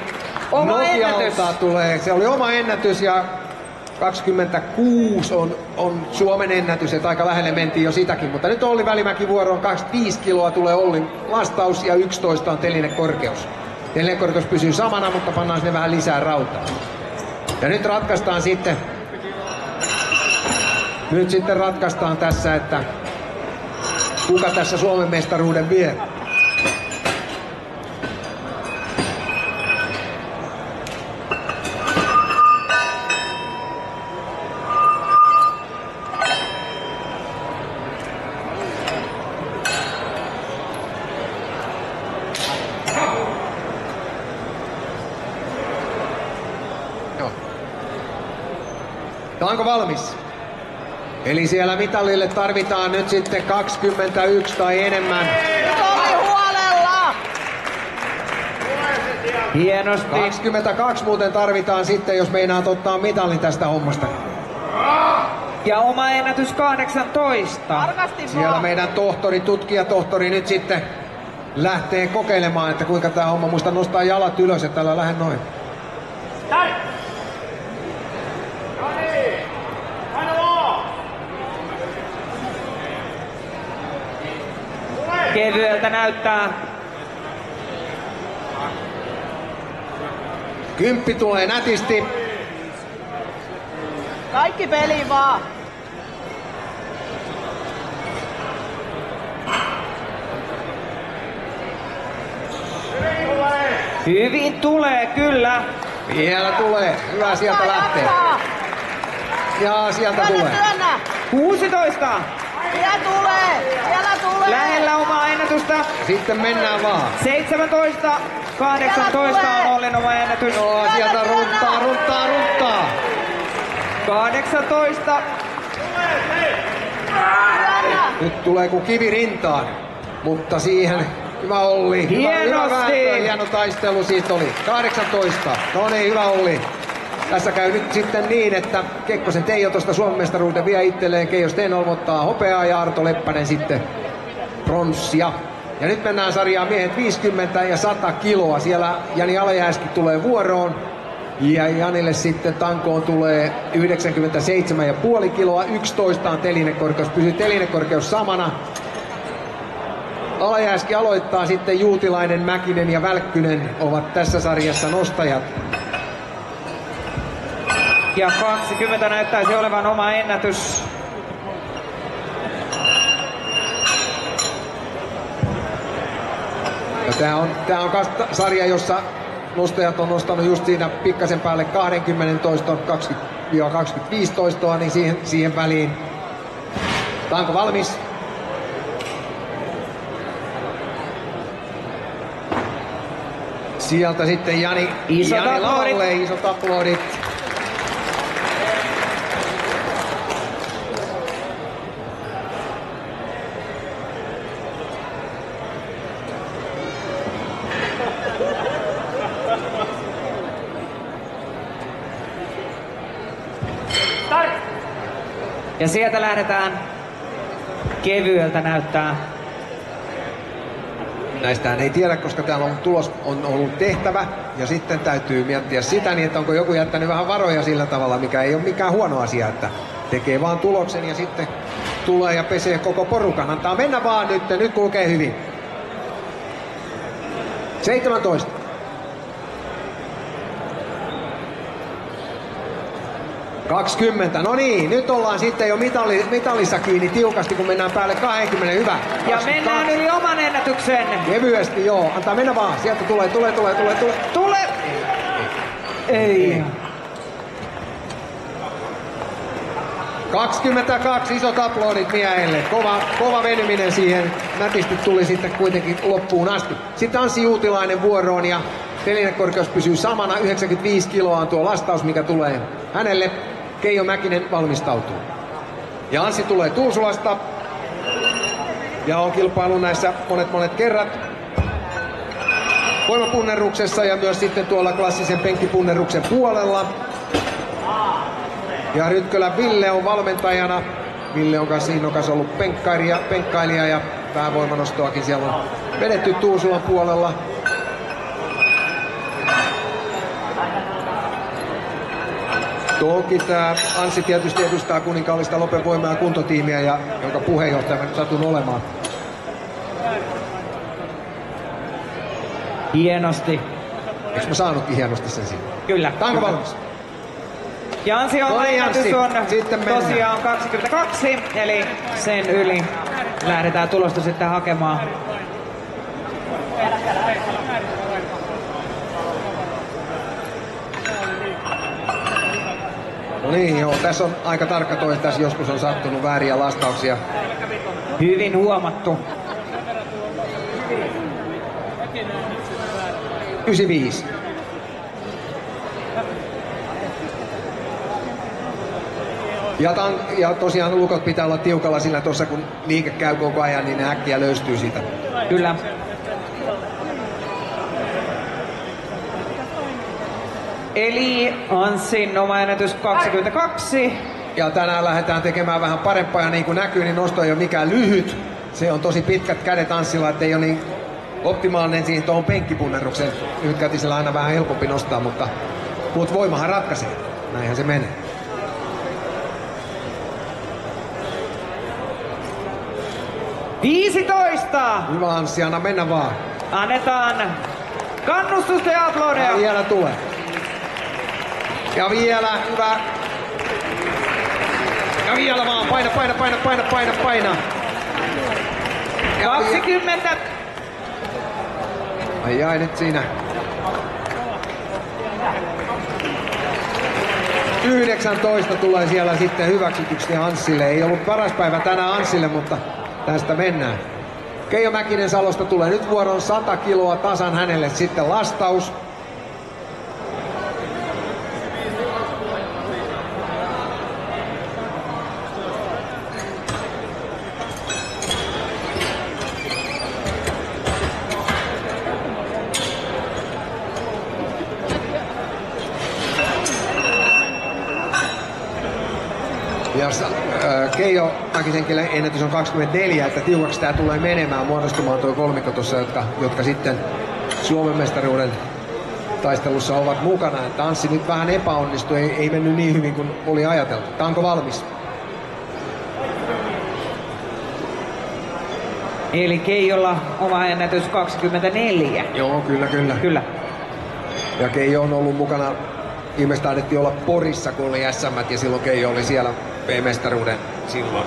Oma ennätys. tulee. Se oli oma ennätys ja 26 on Suomen ennätys, että aika lähelle mentiin jo sitäkin. Mutta nyt Olli Välimäki vuoroon, 25 kiloa tulee Ollin lastaus ja 11 on telinekorkeus. Telinekorkeus pysyy samana, mutta pannaan sinne vähän lisää rautaa. Ja nyt ratkaistaan sitten. Nyt sitten ratkaistaan tässä, että kuka tässä Suomen mestaruuden vie. Onko valmis? Eli siellä mitalille tarvitaan nyt sitten 21 tai enemmän. Tomi huolella! Hienosti. 22 muuten tarvitaan sitten, jos meinaat ottaa mitalin tästä hommasta. Ja oma ennätys 18. Tarkasti Siellä vaan. meidän tohtori, tutkijatohtori nyt sitten lähtee kokeilemaan, että kuinka tää homma. Muista nostaa jalat ylös, että älä lähde noin. Kevyeltä näyttää. 10 tulee nätisti. Kaikki peli vaan. Hyvin tulee, kyllä. Vielä tulee. Hyvä, sieltä lähtee. Ja sieltä tulee. Työnnä! 16. Vielä tulee! Vielä tulee! Lähellä omaa ennätystä. Sitten mennään vaan. 17. 18 on Ollin oma ennätys. No, sieltä runttaa. 18. Työnnä! Nyt tulee kuin kivi rintaan. Mutta siihen hyvä Olli. Hyvä Hienosti. vääntö, hieno taistelu siitä oli. 18. No niin, hyvä Olli. Tässä käy nyt sitten niin, että Kekkosen Teijo tuosta Suomen mestaruuden vie itselleen. Keijo Stenholm ottaa hopeaa ja Arto Leppänen sitten pronssia. Ja nyt mennään sarjaan miehet 50 ja 100 kiloa. Siellä Jani Alajääski tulee vuoroon. Ja Janille sitten tankoon tulee 97,5 kiloa. 11 on telinekorkeus. Pysyy telinekorkeus samana. Alajääski aloittaa, sitten Juutilainen, Mäkinen ja Välkkynen ovat tässä sarjassa nostajat. Ja 20 näyttäisi olevan oma ennätys. Ja tää on sarja, jossa nostajat on nostanut just siinä pikkasen päälle 20 toiston, 20-25 toistoa, niin siihen väliin. Onko valmis? Sieltä sitten Jani laulee, isot aplodit. Ja sieltä lähdetään kevyeltä näyttää. Näistähän ei tiedä, koska täällä on tulos on ollut tehtävä ja sitten täytyy miettiä sitä niin, että onko joku jättänyt vähän varoja sillä tavalla, mikä ei ole mikään huono asia, että tekee vaan tuloksen ja sitten tulee ja pesee koko porukan. Antaa mennä vaan nyt kulkee hyvin. 17. No niin, nyt ollaan sitten jo mitalissa kiinni tiukasti, kun mennään päälle 20. Hyvä. 22. Ja mennään yli oman ennätyksen. Kevyesti, joo. Antaa mennä vaan. Sieltä tulee. Tule! Ei. 22, isot aplodit miehelle. Kova venyminen siihen. Nätisti tuli sitten kuitenkin loppuun asti. Sitten Anssi Juutilainen vuoroon ja telinekorkeus pysyy samana. 95 kiloa on tuo lastaus, mikä tulee hänelle. Keijo Mäkinen valmistautuu. Ja Anssi tulee Tuusulasta. Ja on kilpailu näissä monet kerrat. Voimapunneruksessa ja myös sitten tuolla klassisen penkkipunneruksen puolella. Ja Rytkölän Ville on valmentajana. Ville on kanssa innokas ollut penkkailija ja päävoimanostoakin siellä on vedetty Tuusulan puolella. Toki tää Anssi tietysti edustaa kuninkaallista Lopen voimaa ja kuntotiimiä, ja jonka puheenjohtaja nyt satun olemaan. Hienosti. Eikö mä saanutkin hienosti sen siinä? Kyllä. Onko valmis? Ja Anssi on ennätys on Sitten mennään. tosiaan 22, eli sen yli lähdetään tulosta sitten hakemaan. No niin, joo, tässä on aika tarkka toi, että tässä joskus on sattunut vääriä lastauksia. Hyvin huomattu. 95. Ja tosiaan lukot pitää olla tiukalla, sillä tuossa kun liike käy koko ajan, niin ne äkkiä löystyy siitä. Kyllä. Eli Anssin oma ennätys 22. Ja tänään lähdetään tekemään vähän parempaa, ja niin kuin näkyy, niin nosto ei ole mikään lyhyt. Se on tosi pitkät kädet Anssilla, ettei ole niin optimaalinen siihen tuohon penkkipunnerukseen. Lyhytkätisellä aina vähän helpompi nostaa, mutta voimahan ratkaisee. Näinhän se menee. Hyvä Anssi, anna mennä vaan. Annetaan kannustusta ja aplodeja. Ja vielä tulee. Ja vielä, hyvä. Ja vielä vaan, paina. Ja 20. Ai nyt siinä. 19 tulee siellä sitten hyväksytyksi Anssille. Ei ollut paras päivä tänään Anssille, mutta tästä mennään. Keijo Mäkinen Salosta tulee nyt vuoron 100 kiloa tasan hänelle sitten lastaus. Ja Keijo Mäkisen ennätys on 24, että tiukaksi tää tulee menemään, muodostumaan tuo kolmikko tuossa, jotka sitten Suomen mestaruuden taistelussa ovat mukana. Että Anssi nyt vähän epäonnistui, ei mennyt niin hyvin kuin oli ajateltu. Tää onko valmis? Eli Keijolla oma ennätys 24. Joo, kyllä. Ja Keijo on ollut mukana, viimeistä taidettiin olla Porissa, kun oli SM, ja silloin Keijo oli siellä P-mestaruuden silloin.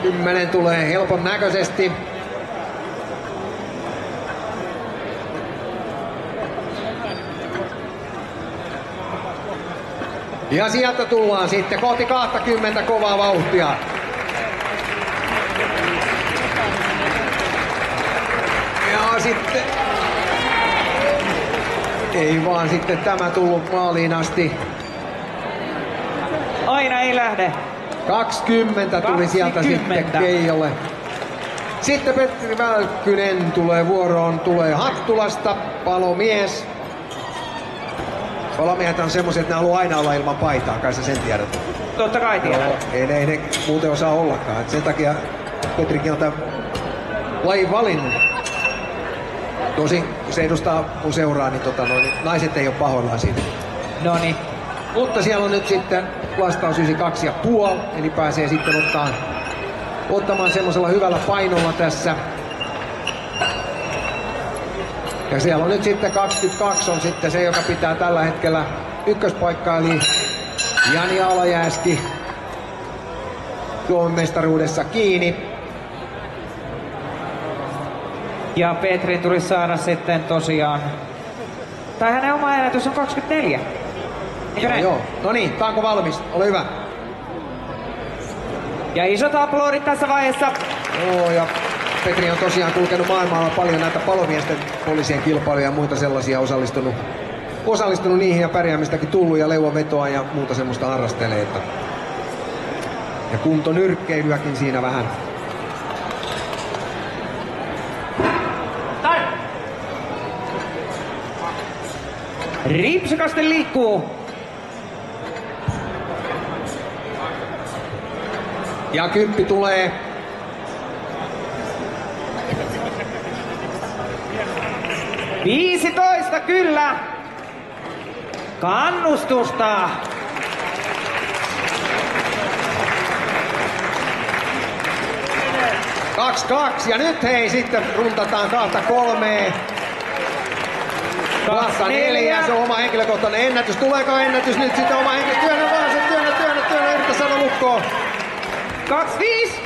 Kymmenen tulee helpon näköisesti. Ja sieltä tullaan sitten kohti 20 kovaa vauhtia. Ja sitten ei vaan sitten tämä tullut maaliin asti. Aina ei lähde. 20 tuli sieltä sitten Keijolle. Sitten Petri Välkkynen tulee vuoroon, tulee Hattulasta, palomies. Palomiehet on semmoset, että ne haluaa aina olla ilman paitaa, kai sä sen tiedät. Totta kai tiedät. Ei ne muuten osaa ollakaan. Et sen takia Petrikin on tämän lajin valinnut. Tosin kun se edustaa mun seuraa, niin, niin naiset ei ole pahoillaan siitä. Noniin. Mutta siellä on nyt sitten lastaus 92,5, eli pääsee sitten ottamaan semmoisella hyvällä painolla tässä. Ja siellä on nyt sitten 22 on sitten se, joka pitää tällä hetkellä ykköspaikkaa, eli Jani Alajääski. Suomen mestaruudessa kiinni. Ja Petrin tulisi saada sitten tosiaan, tai hänen oma ennätys on 24. Eikö näin? Joo. No niin, Tanko valmis? Ole hyvä. Ja isot aplodit tässä vaiheessa. Joo, ja Petri on tosiaan kulkenut maailmalla paljon näitä palomiesten poliisien kilpailuja ja muita sellaisia osallistunut niihin ja pärjäämistäkin tullut ja leuanvetoa ja muuta semmoista harrastelee. Ja kuntonyrkkeilyäkin siinä vähän. Ripsakasti liikkuu. Ja 10 tulee. – 15 kyllä. Kannustusta. Ja nyt hei sitten runtataan 2-3. Klassa 4, se on oma henkilökohtainen ennätys. Tuleeko ennätys nyt sitten oma henkilökohtainen? Työnnä vaan se, työnnä, yritä saada lukkoon. 25.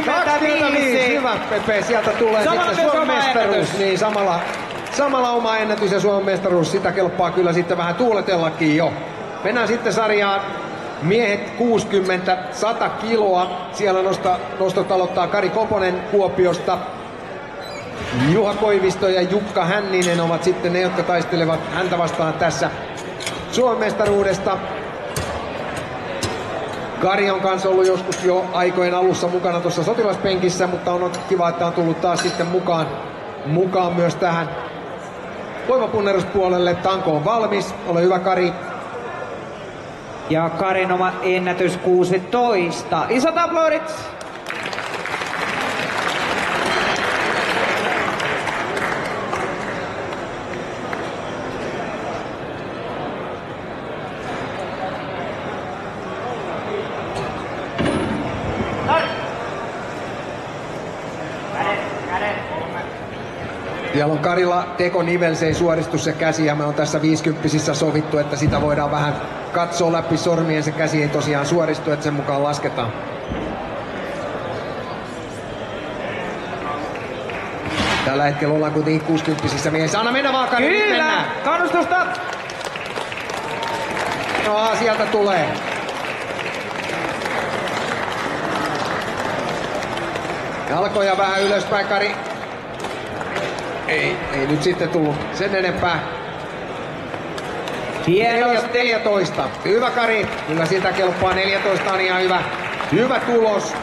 25. Hyvä Pepe, sieltä tulee Samalla sitten Suomen oma mestaruus. ennätys. Niin samalla oma ennätys ja Suomen mestaruus, sitä kelpaa kyllä sitten vähän tuuletellakin jo. Mennään sitten sarjaan miehet 60-100 kiloa. Siellä nostot aloittaa Kari Koponen Kuopiosta. Juha Koivisto ja Jukka Hänninen ovat sitten ne, jotka taistelevat häntä vastaan tässä Suomen mestaruudesta. Kari on kanssa ollut joskus jo aikojen alussa mukana tuossa sotilaspenkissä, mutta on kiva, että on tullut taas sitten mukaan myös tähän voimapunneruspuolelle. Tanko on valmis. Ole hyvä Kari. Ja Karin oma ennätys 16. Isot aplodit. Siellä on Karilla tekonivel, se ei suoristu se käsi ja me on tässä 50 sovittu, että sitä voidaan vähän katsoa läpi sormien. Se käsi ei tosiaan suoristu, että sen mukaan lasketaan. Tällä hetkellä ollaan kuitenkin 60 miehessä. Anna mennä vaan Kari, nyt Kyllä, mennään. kannustusta. No sieltä tulee. Jalkoja vähän ylöspäin Kari. Ei nyt sitten tullut sen enempää. Hienosti. 14. Hyvä Kari. Kyllä sitä kelpaa. 14 on ihan hyvä tulos.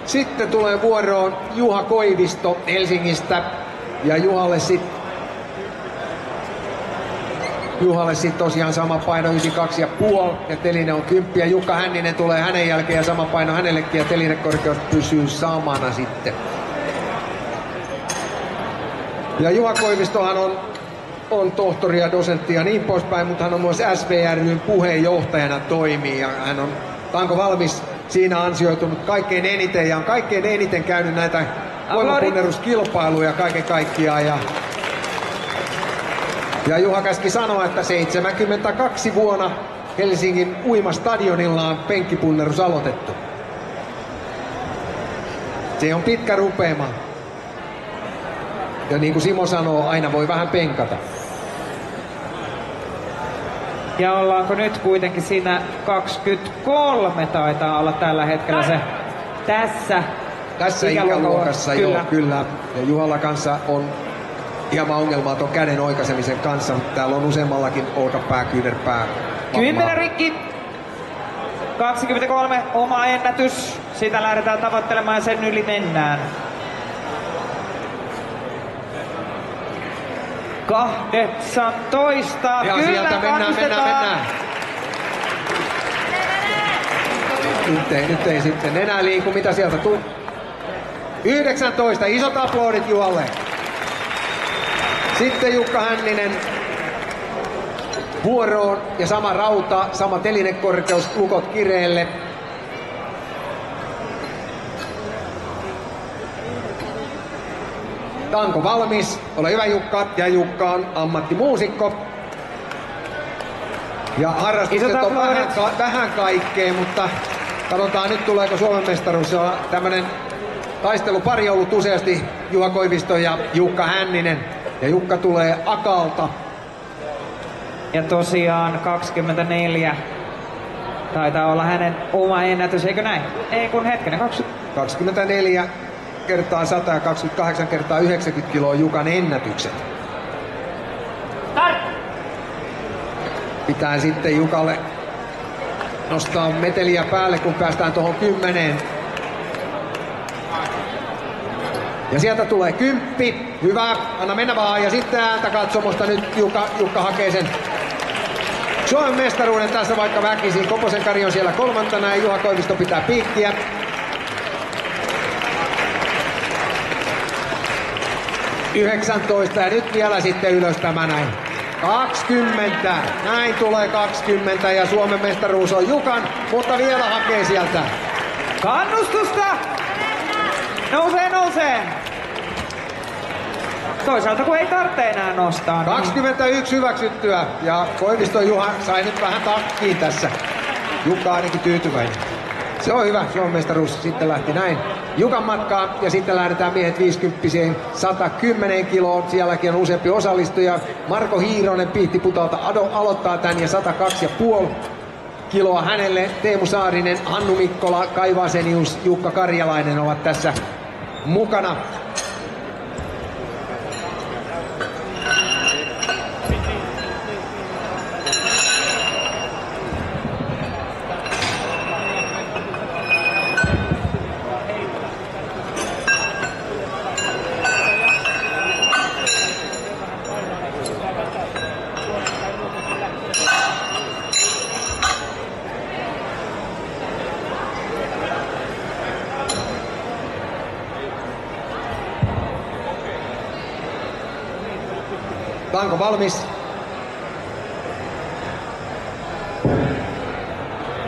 Sitten tulee vuoroon Juha Koivisto Helsingistä. Ja Juhalle sit tosiaan sama paino 92,5 ja teline on 10. Ja Jukka Hänninen tulee hänen jälkeen ja sama paino hänellekin ja telinekorkeus pysyy samana sitten. Ja Juha Koivistohan on tohtori ja dosentti ja niin poispäin, mutta hän on myös SVR:n puheenjohtajana toimii ja hän on Tanko valmis siinä ansioitunut kaikkein eniten ja on kaikkein eniten käynyt näitä voimapunneruskilpailuja kaiken kaikkiaan. Ja Juha käski sanoa, että 72 vuonna Helsingin uimastadionilla on penkkipunnerus aloitettu. Se on pitkä rupeama. Ja niin kuin Simo sanoo, aina voi vähän penkata. Ja ollaanko nyt kuitenkin siinä 23 taitaa olla tällä hetkellä se tässä ikäluokassa joo, kyllä. Ja Juhalla kanssa on hieman ongelmaa tuon käden oikaisemisen kanssa. Täällä on useammallakin olkapää, kyynärpää. 10 rikki. 23 oma ennätys. Sitä lähdetään tavoittelemaan ja sen yli mennään. 18. Ja Kyllä, sieltä mennään. Nyt ei sitten enää liiku. Mitä sieltä tulee? 19. Isot aplodit Juhalle. Sitten Jukka Hänninen vuoroon ja sama rauta, sama telinekorkeus, lukot kireelle. Tanko valmis. Ole hyvä Jukka. Ja Jukka on ammattimuusikko. Ja harrastukset Isot on aplodit. vähän kaikkea, mutta katsotaan nyt tuleeko Suomen mestaruus. Se on tämmönen taistelupari ollut useasti, Juha Koivisto ja Jukka Hänninen. Ja Jukka tulee Akalta. Ja tosiaan 24 taitaa olla hänen oma ennätys, eikö näin? Ei kun hetkinen, 24 kertaa 100 ja 28 kertaa 90 kiloa Jukan ennätykset. Pitää sitten Jukalle nostaa meteliä päälle, kun päästään tuohon 10. Ja sieltä tulee 10. Hyvä, anna mennä vaan. Ja sitten ääntä katsomosta nyt Jukka hakee sen Suomen mestaruuden tässä vaikka väkisin. Koposen Kari on siellä kolmantena ja Juha Koivisto pitää piikkiä. ...19 ja nyt vielä sitten ylös tämä näin. 20. Näin tulee 20 ja Suomen mestaruus on Jukan, mutta vielä hakee sieltä. Kannustusta! Nousee! Toisaalta kun ei tarvitse enää nostaa. 21 hyväksyttyä ja Koivisto Juha sai nyt vähän takkiin tässä. Jukka ainakin tyytyväinen. Se on hyvä, Suomen mestaruus sitten lähti näin. Jukan matkaan ja sitten lähdetään miehet 50 110 kiloon. Sielläkin on useampi osallistuja. Marko Hiironen Pihtiputalta aloittaa tän ja 102,5 kiloa hänelle. Teemu Saarinen, Hannu Mikkola, Kai Vasenius, Jukka Karjalainen ovat tässä mukana. Onko valmis?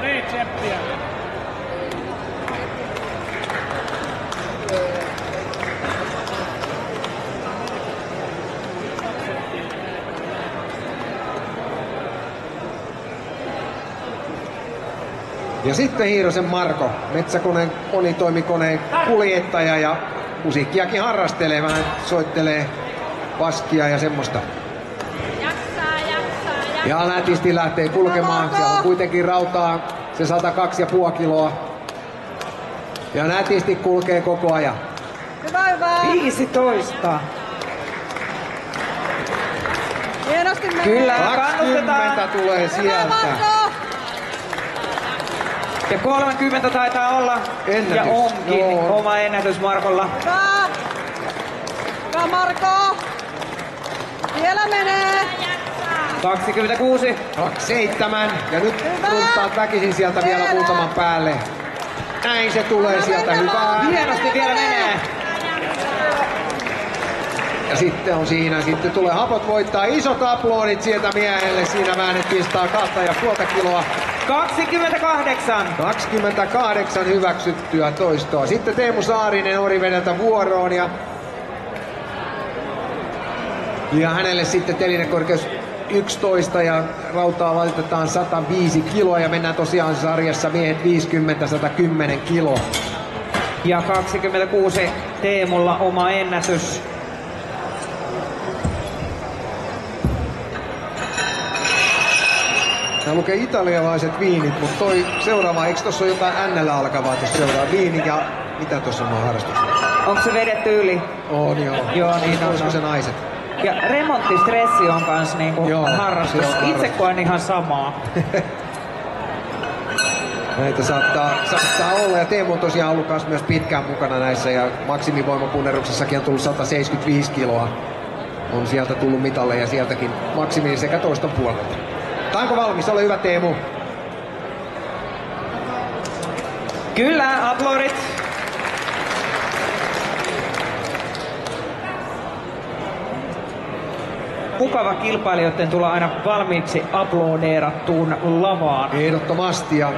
Niin, tseppiä. Ja sitten Hiirosen Marko, metsäkoneen monitoimikoneen kuljettaja ja musiikkiakin harrastelee, vähän soittelee paskia ja semmoista. Ja nätisti lähtee kulkemaan, siellä on kuitenkin rautaa se 102,5 kiloa. Ja nätisti kulkee koko ajan. Hyvä. 15. Hienosti menee. Kyllä, 20 kannustetaan. tulee Hyvä, sieltä. Marko. Ja 30 taitaa olla. Ennätys. Ja onkin Joo. oma ennätys Markolla. Hyvä, Marko. Vielä menee. 26. 27 ja nyt Hyvä. runtaat väkisin sieltä vielä muutaman päälle. Näin se tulee sieltä, hyvää. Hienosti vielä menee. Ja sitten on siinä, sitten tulee hapot voittaa, isot aplodit sieltä miehelle, siinä väännettiin 102,5 kiloa. 28. 28 hyväksyttyä toistoa. Sitten Teemu Saarinen Orivedeltä vuoroon ja hänelle sitten telinekorkeus 11 ja rautaa valitetaan 105 kiloa ja mennään tosiaan sarjassa miehet 50-110 kiloa. Ja 26 Teemulla oma ennätys. Tää lukee italialaiset viinit, mutta toi seuraava, eikö tossa ole jotain NL alkavaa tossa seuraava viini ja mitä tossa on harrastuksessa? Onko se vedetty yli? On joo. Joo, niin on. Olisiko se naiset? Ja remonttistressi on kans niinku Joo, harrastus. se on harrastus. Itse koen ihan samaa. Näitä saattaa olla ja Teemu on tosiaan ollut myös pitkään mukana näissä ja maksimivoimapunneruksessakin on tullut 175 kiloa. On sieltä tullut mitalle ja sieltäkin maksimiin sekä toiston puolelta. Onko valmis? Ole hyvä Teemu. Kyllä, aplodit. Mukava kilpailijoiden tulla aina valmiiksi aplodeerattuun lavaan. Ehdottomasti ja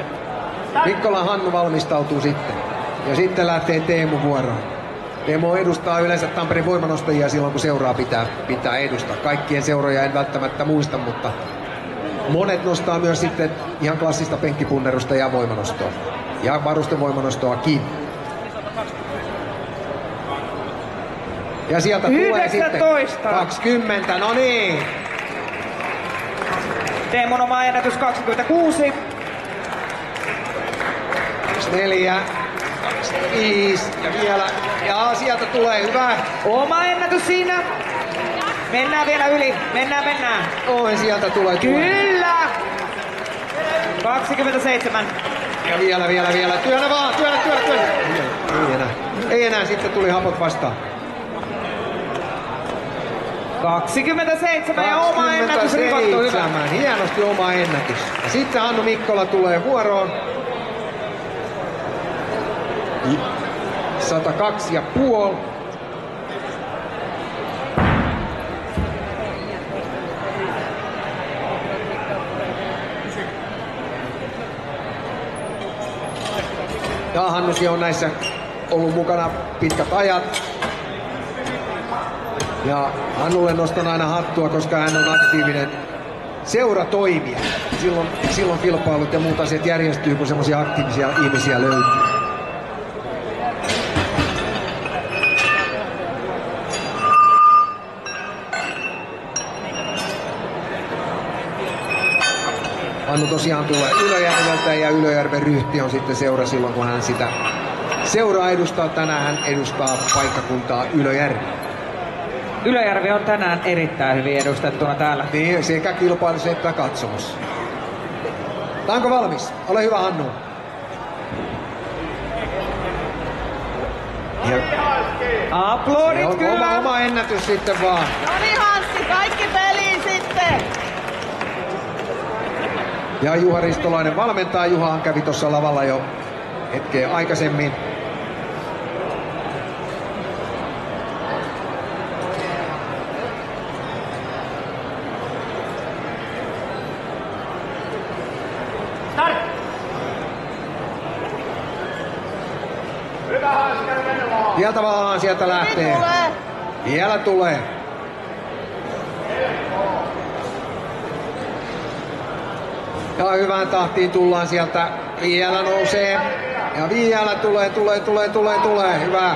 Mikkola Hannu valmistautuu sitten. Ja sitten lähtee Teemu vuoroon. Teemu edustaa yleensä Tampereen voimanostajia silloin kun seuraa pitää edustaa. Kaikkien seuroja en välttämättä muista, mutta monet nostaa myös sitten ihan klassista penkkipunnerusta ja voimanostoa. Ja varustevoimanostoakin. Ja sieltä tulee sitten 20, no niin. Teemun oma ennätys 26. 4, 5 ja vielä. Ja sieltä tulee hyvä. Oma ennätys siinä. Mennään vielä yli. Mennään. Oi, sieltä tulee. Kyllä! 27. Ja vielä. Työnnä vaan, työnnä. Ei enää, sitten tuli hapot vastaan. 27 ja oma ennätys rikottu, hyvä. Hienosti oma ennätys. Ja sitten Hannu Mikkola tulee vuoroon. 102,5. Ja Hannukin on näissä ollut mukana pitkät ajat. Ja Hannulle nostan aina hattua, koska hän on aktiivinen seuratoimija. Silloin kilpailut ja muut asiat järjestyy, kun semmoisia aktiivisia ihmisiä löytyy. Hannu tosiaan tulee Ylöjärveltä ja Ylöjärven Ryhti on sitten seura silloin, kun hän sitä seuraa edustaa. Tänään hän edustaa paikkakuntaa Ylöjärvi. Ylöjärvi on tänään erittäin hyvin edustettuna täällä. Niin, sekä kilpailussa että katsomus. Onko valmis? Ole hyvä, Hannu. Aplodit on kyllä. Oma ennätys sitten vaan. No niin Hanssi, kaikki peliin sitten. Ja Juha Ristolainen valmentaa. Juha kävi tuossa lavalla jo hetkeä aikaisemmin. Sieltä vaan, sieltä lähtee. Vielä tulee. Ja hyvään tahtiin tullaan sieltä. Vielä nousee. Ja vielä tulee. Hyvä.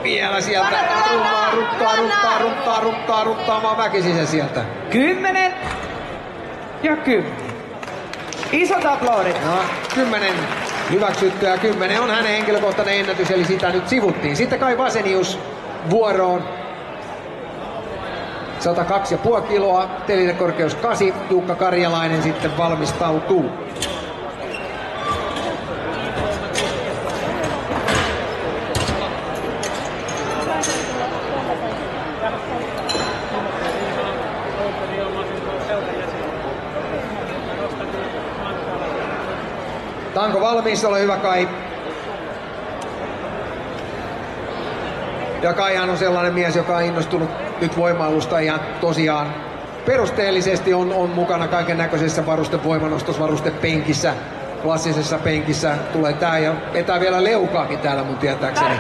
Vielä sieltä. Ruttaamaan väkisin se sieltä. 10 ja 10. Isot aplodit. Ja 10 hyväksytty ja 10 on hänen henkilökohtainen ennätys, eli sitä nyt sivuttiin. Sitten Kai Vasenius vuoroon. 102,5 kiloa, telinekorkeus 8. Jukka Karjalainen sitten valmistautuu. Tanko valmis, ole hyvä Kai. Ja Kaihan on sellainen mies, joka on innostunut nyt voimailusta ihan tosiaan perusteellisesti. On mukana kaiken näköisessä varustevoimanostossa, varustepenkissä, klassisessa penkissä. Tulee tää ja vetää vielä leukaakin täällä mun tietääkseni.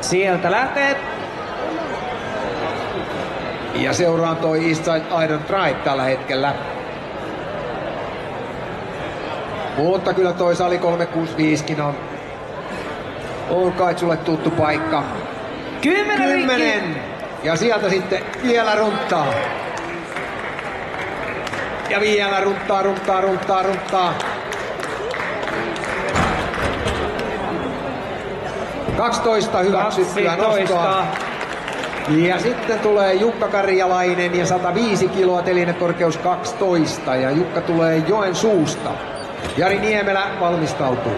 Sieltä lähtee. Ja seuraan toi Eastside Iron Drive tällä hetkellä. Mutta kyllä toi sali 365kin on kai sulle tuttu paikka. 10. Ja sieltä sitten vielä runttaa. Ja vielä runttaa. 12 hyväksyttyä nostoa. Ja sitten tulee Jukka Karjalainen ja 105 kiloa, telinekorkeus 12. Ja Jukka tulee Joensuusta. Jari Niemelä valmistautuu.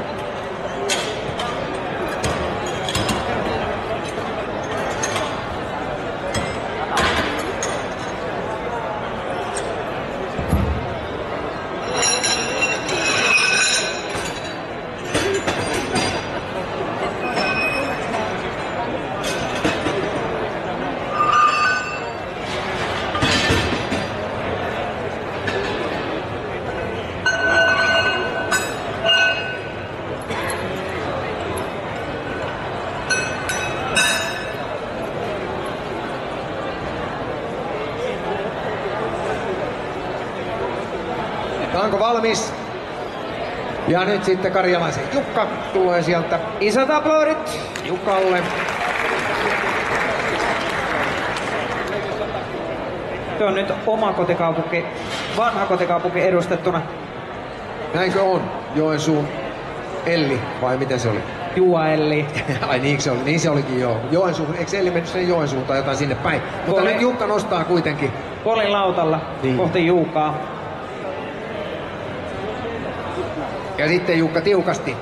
Onko valmis? Ja nyt sitten Karjalaisen Jukka tulee sieltä Isot aplodit Jukalle. Tuo on nyt oma kotikaupunki, vanha kotikaupunki edustettuna. Näinkö on? Joensuun Elli, vai miten se oli? Juaelli. Ai niin se oli, niin se olikin joo. Joensuun, eikö Elli mennyt sen Joensuun tai jotain sinne päin? Mutta nyt Jukka nostaa kuitenkin. Polin lautalla Niin. kohti Juukaa. Ja sitten Jukka tiukasti.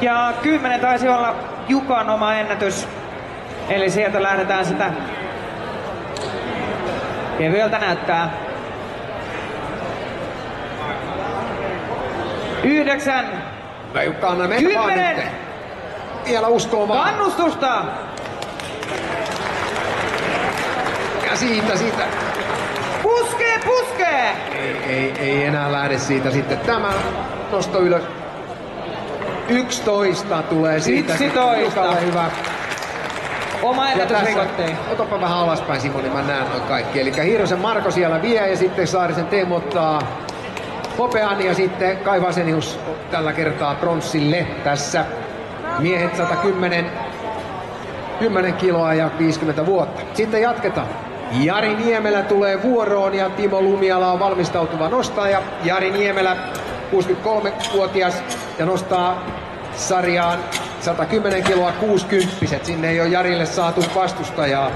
Ja 10 taisi olla Jukan oma ennätys. Eli sieltä lähdetään sitä kevyeltä näyttää. 9. Hyvä Jukka, anna mennä vaan 10. nyt. Vielä uskoo vaan. Kannustusta! Ja siitä. Puskee! Ei enää lähde siitä sitten. Tämä nosto ylös. 11 tulee siitä. 11. Jukalle hyvä. Oma Ja ennätys tässä, rikottiin. otapa vähän alaspäin Simo, niin mä näen noin kaikki. Eli Hiirosen Marko siellä vie ja sitten Saarisen Teemu ottaa hopean ja sitten Kai Vasenius tällä kertaa pronssille tässä. Miehet 110 kiloa ja 50 vuotta. Sitten jatketaan. Jari Niemelä tulee vuoroon ja Timo Lumiala on valmistautuva nostaja. Jari Niemelä 63-vuotias ja nostaa sarjaan 110 kiloa 60. Sinne ei ole Jarille saatu vastustajaa.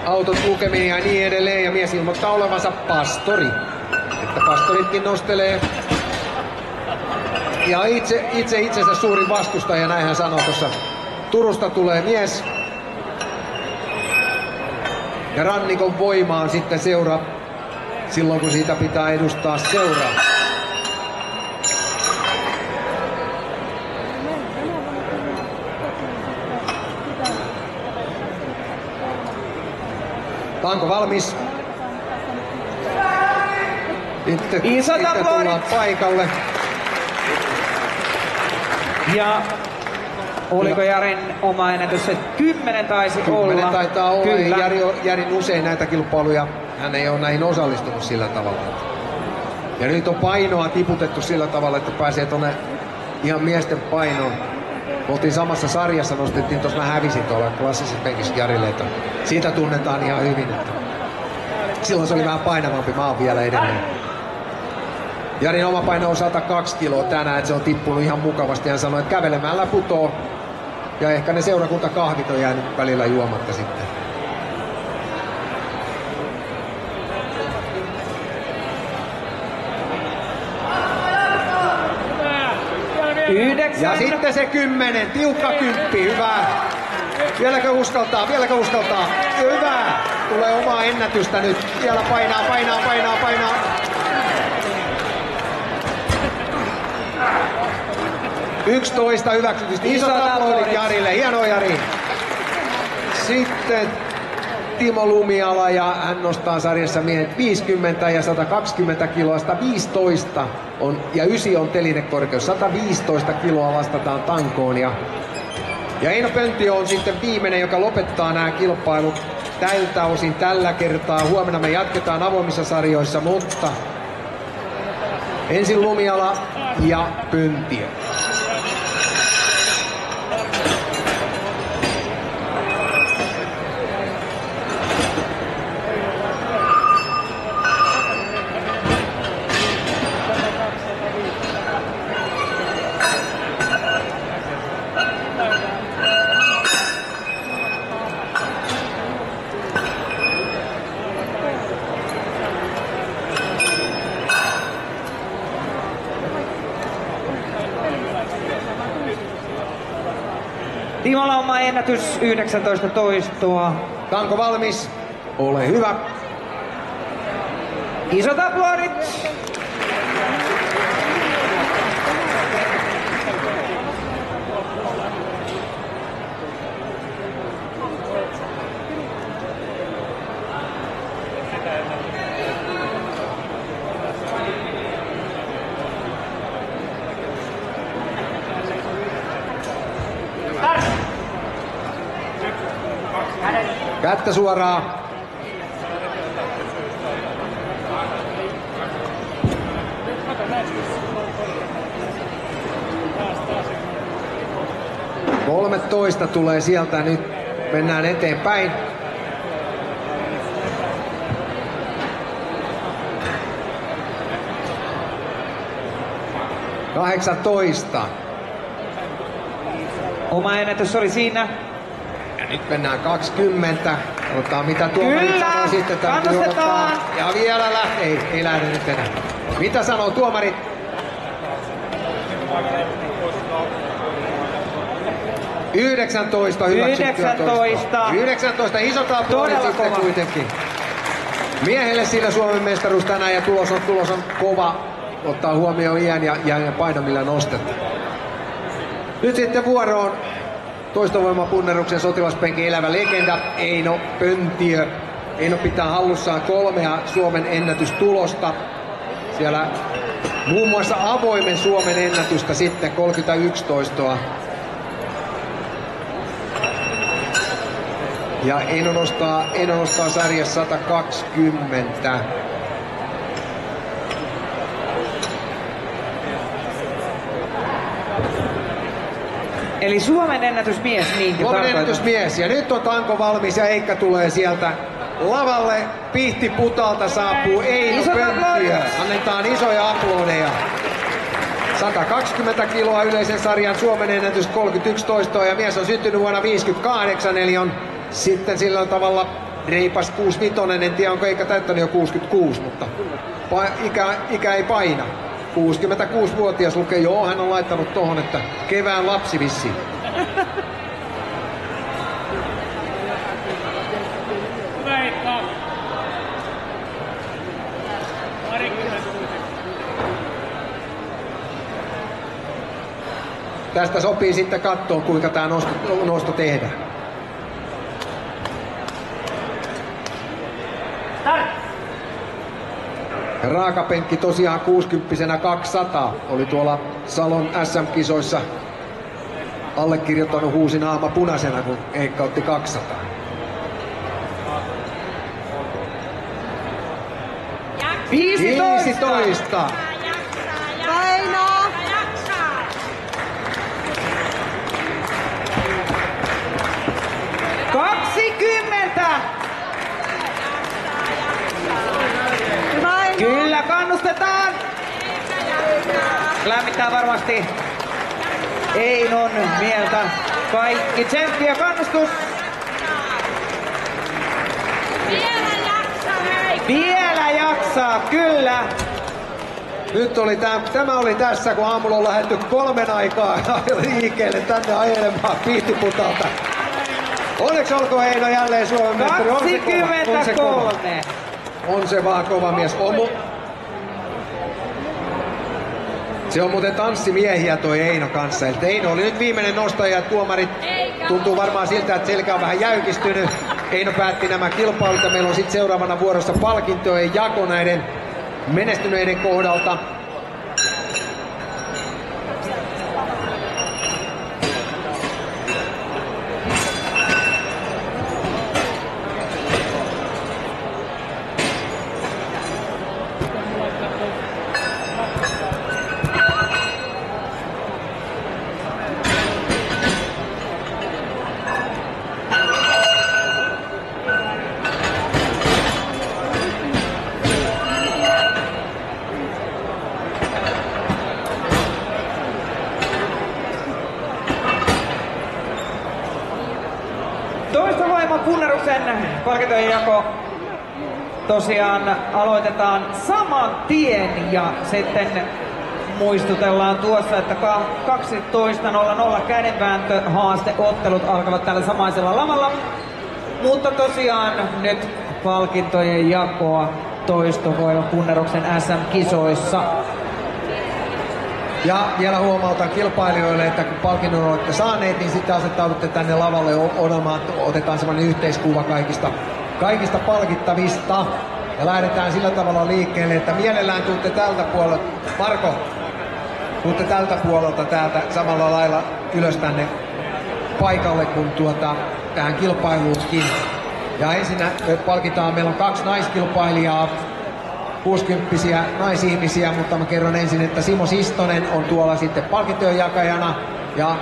Autot lukemiin ja niin edelleen ja mies ilmoittaa olevansa pastori. Että pastoritkin nostelee. Ja itse itsensä suurin vastustaja, näin hän sanoo tuossa. Turusta tulee mies. Ja Rannikon voima on sitten seura silloin, kun siitä pitää edustaa seuraa. Onko valmis? Sitten tullaan paikalle. Ja oliko Jarin oma ennätys? 10 taisi 10 olla. taitaa olla. Kyllä. Jarin usein näitä kilpailuja. Hän ei ole näihin osallistunut sillä tavalla. Ja nyt on painoa tiputettu sillä tavalla, että pääsee tuonne ihan miesten painoon. Me oltiin samassa sarjassa, nostettiin tuossa, mä hävisin tuolla klassisessa penkissä Jarille, että siitä tunnetaan ihan hyvin. Että silloin se oli vähän painavampi, mä oon vielä edelleen. Jarin oma paino on 102 kiloa tänään, että se on tippunut ihan mukavasti. Hän sanoi, että kävelemällä putoo. Ja ehkä ne seurakuntakahvit on jäänyt välillä juomatta sitten. Ja sitten se 10, tiukka 10, hyvä. Vieläkö uskaltaa? Hyvä. Tulee omaa ennätystä nyt. Vielä painaa. 11 hyväksytystä. Isot aplodit Jarille. Hienoa Jari. Sitten Timo Lumiala ja hän nostaa sarjassa miehet 50 ja 120 kiloa, 115 on, ja 9 on telinekorkeus, 115 kiloa vastataan tankoon. Ja Eino Pönttio on sitten viimeinen, joka lopettaa nämä kilpailut tältä osin tällä kertaa. Huomenna me jatketaan avoimissa sarjoissa, mutta ensin Lumiala ja Pönttio. Timolla oma ennätys 19 toistoa. Tanko valmis? Ole hyvä. Isot aplodit! Kättä suoraan. Kolmetoista tulee sieltä, nyt mennään eteenpäin. Kahdeksantoista. Oma ennätys oli siinä. Ja nyt mennään 20. Otetaan mitä tuomarit Kyllä, sanoo sitten. kannustetaan. Ja vielä lähtee. Ei lähde nyt enää. Mitä sanoo tuomarit? 19 hyväksyttyä 19 isot aplodit sitten kuitenkin. Miehelle siinä Suomen mestaruus tänään ja tulos on kova. Ottaa huomioon iän ja paino millä nostetaan. Nyt sitten vuoroon toistovoimapunneruksen sotilaspenkin elävä legenda Eino Pöntiö. Eino pitää hallussaan 3 Suomen ennätystulosta. Siellä muun muassa avoimen Suomen ennätystä sitten 31 toistoa. Ja Eino nostaa sarjassa 120. Eli Suomen ennätysmies niinkin Suomen tarkoitan. ennätysmies. Ja nyt on tanko valmis ja Eikka tulee sieltä lavalle. Pihtiputalta saapuu Eino Isot Pönttiö. aplodit. Annetaan isoja aplodeja. 120 kiloa yleisen sarjan Suomen ennätys 31 toistoa ja mies on syntynyt vuonna 58, eli on sitten sillä tavalla reipas 65. En tiedä onko Eikka täyttänyt jo 66, mutta ikä ei paina. 66-vuotias lukee, joo hän on laittanut tohon, että kevään lapsi vissiin. Tästä sopii sitten katsoa, kuinka tämä nosto tehdään. Ja raakapenkki tosiaan 60-vuotiaana 200. Oli tuolla Salon SM-kisoissa allekirjoittanut huusi naama punaisena, kun Eikka otti 200. Viisitoista. 15. Paino! 20. Paino! Kyllä, kannustetaan. Lämmittää varmasti Einon mieltä. Kaikki tsemppi ja kannustus. Vielä jaksaa, kyllä. Nyt oli tämä oli tässä, kun aamulla on lähdetty 3 aikaa liikkeelle tänne ajelemaan Pihtiputalta. Onneksi olkoon Eino jälleen Suomen mestari. On se kova, on se kova. 23. On se vaan kova mies. Se on muuten tanssimiehiä toi Eino kanssa. Eli Eino oli nyt viimeinen nostaja ja tuomarit tuntuu varmaan siltä, että selkä on vähän jäykistynyt. Eino päätti nämä kilpailut ja meillä on sitten seuraavana vuorossa palkintojen jako näiden menestyneiden kohdalta. Toistovoimapunneruksen palkintojen jako tosiaan aloitetaan saman tien ja sitten muistutellaan tuossa, että 12.00 kädenvääntö-haasteottelut alkavat tällä samaisella lavalla. Mutta tosiaan nyt palkintojen jakoa toistovoimapunneruksen SM-kisoissa. Ja vielä huomautan kilpailijoille, että kun palkinnon olette saaneet, niin sitten asettaudutte tänne lavalle odomaan. Otetaan semmoinen yhteiskuva kaikista palkittavista. Ja lähdetään sillä tavalla liikkeelle, että mielellään tuutte tältä puolelta. Marko, tuutte tältä puolelta täältä samalla lailla ylös tänne paikalle, kun tähän kilpailuunkin. Ja ensinnä me palkitaan, meillä on 2 naiskilpailijaa, 60-vuotiaita naisihmisiä, mutta mä kerron ensin, että Simo Sistonen on tuolla sitten palkintojen jakajana ja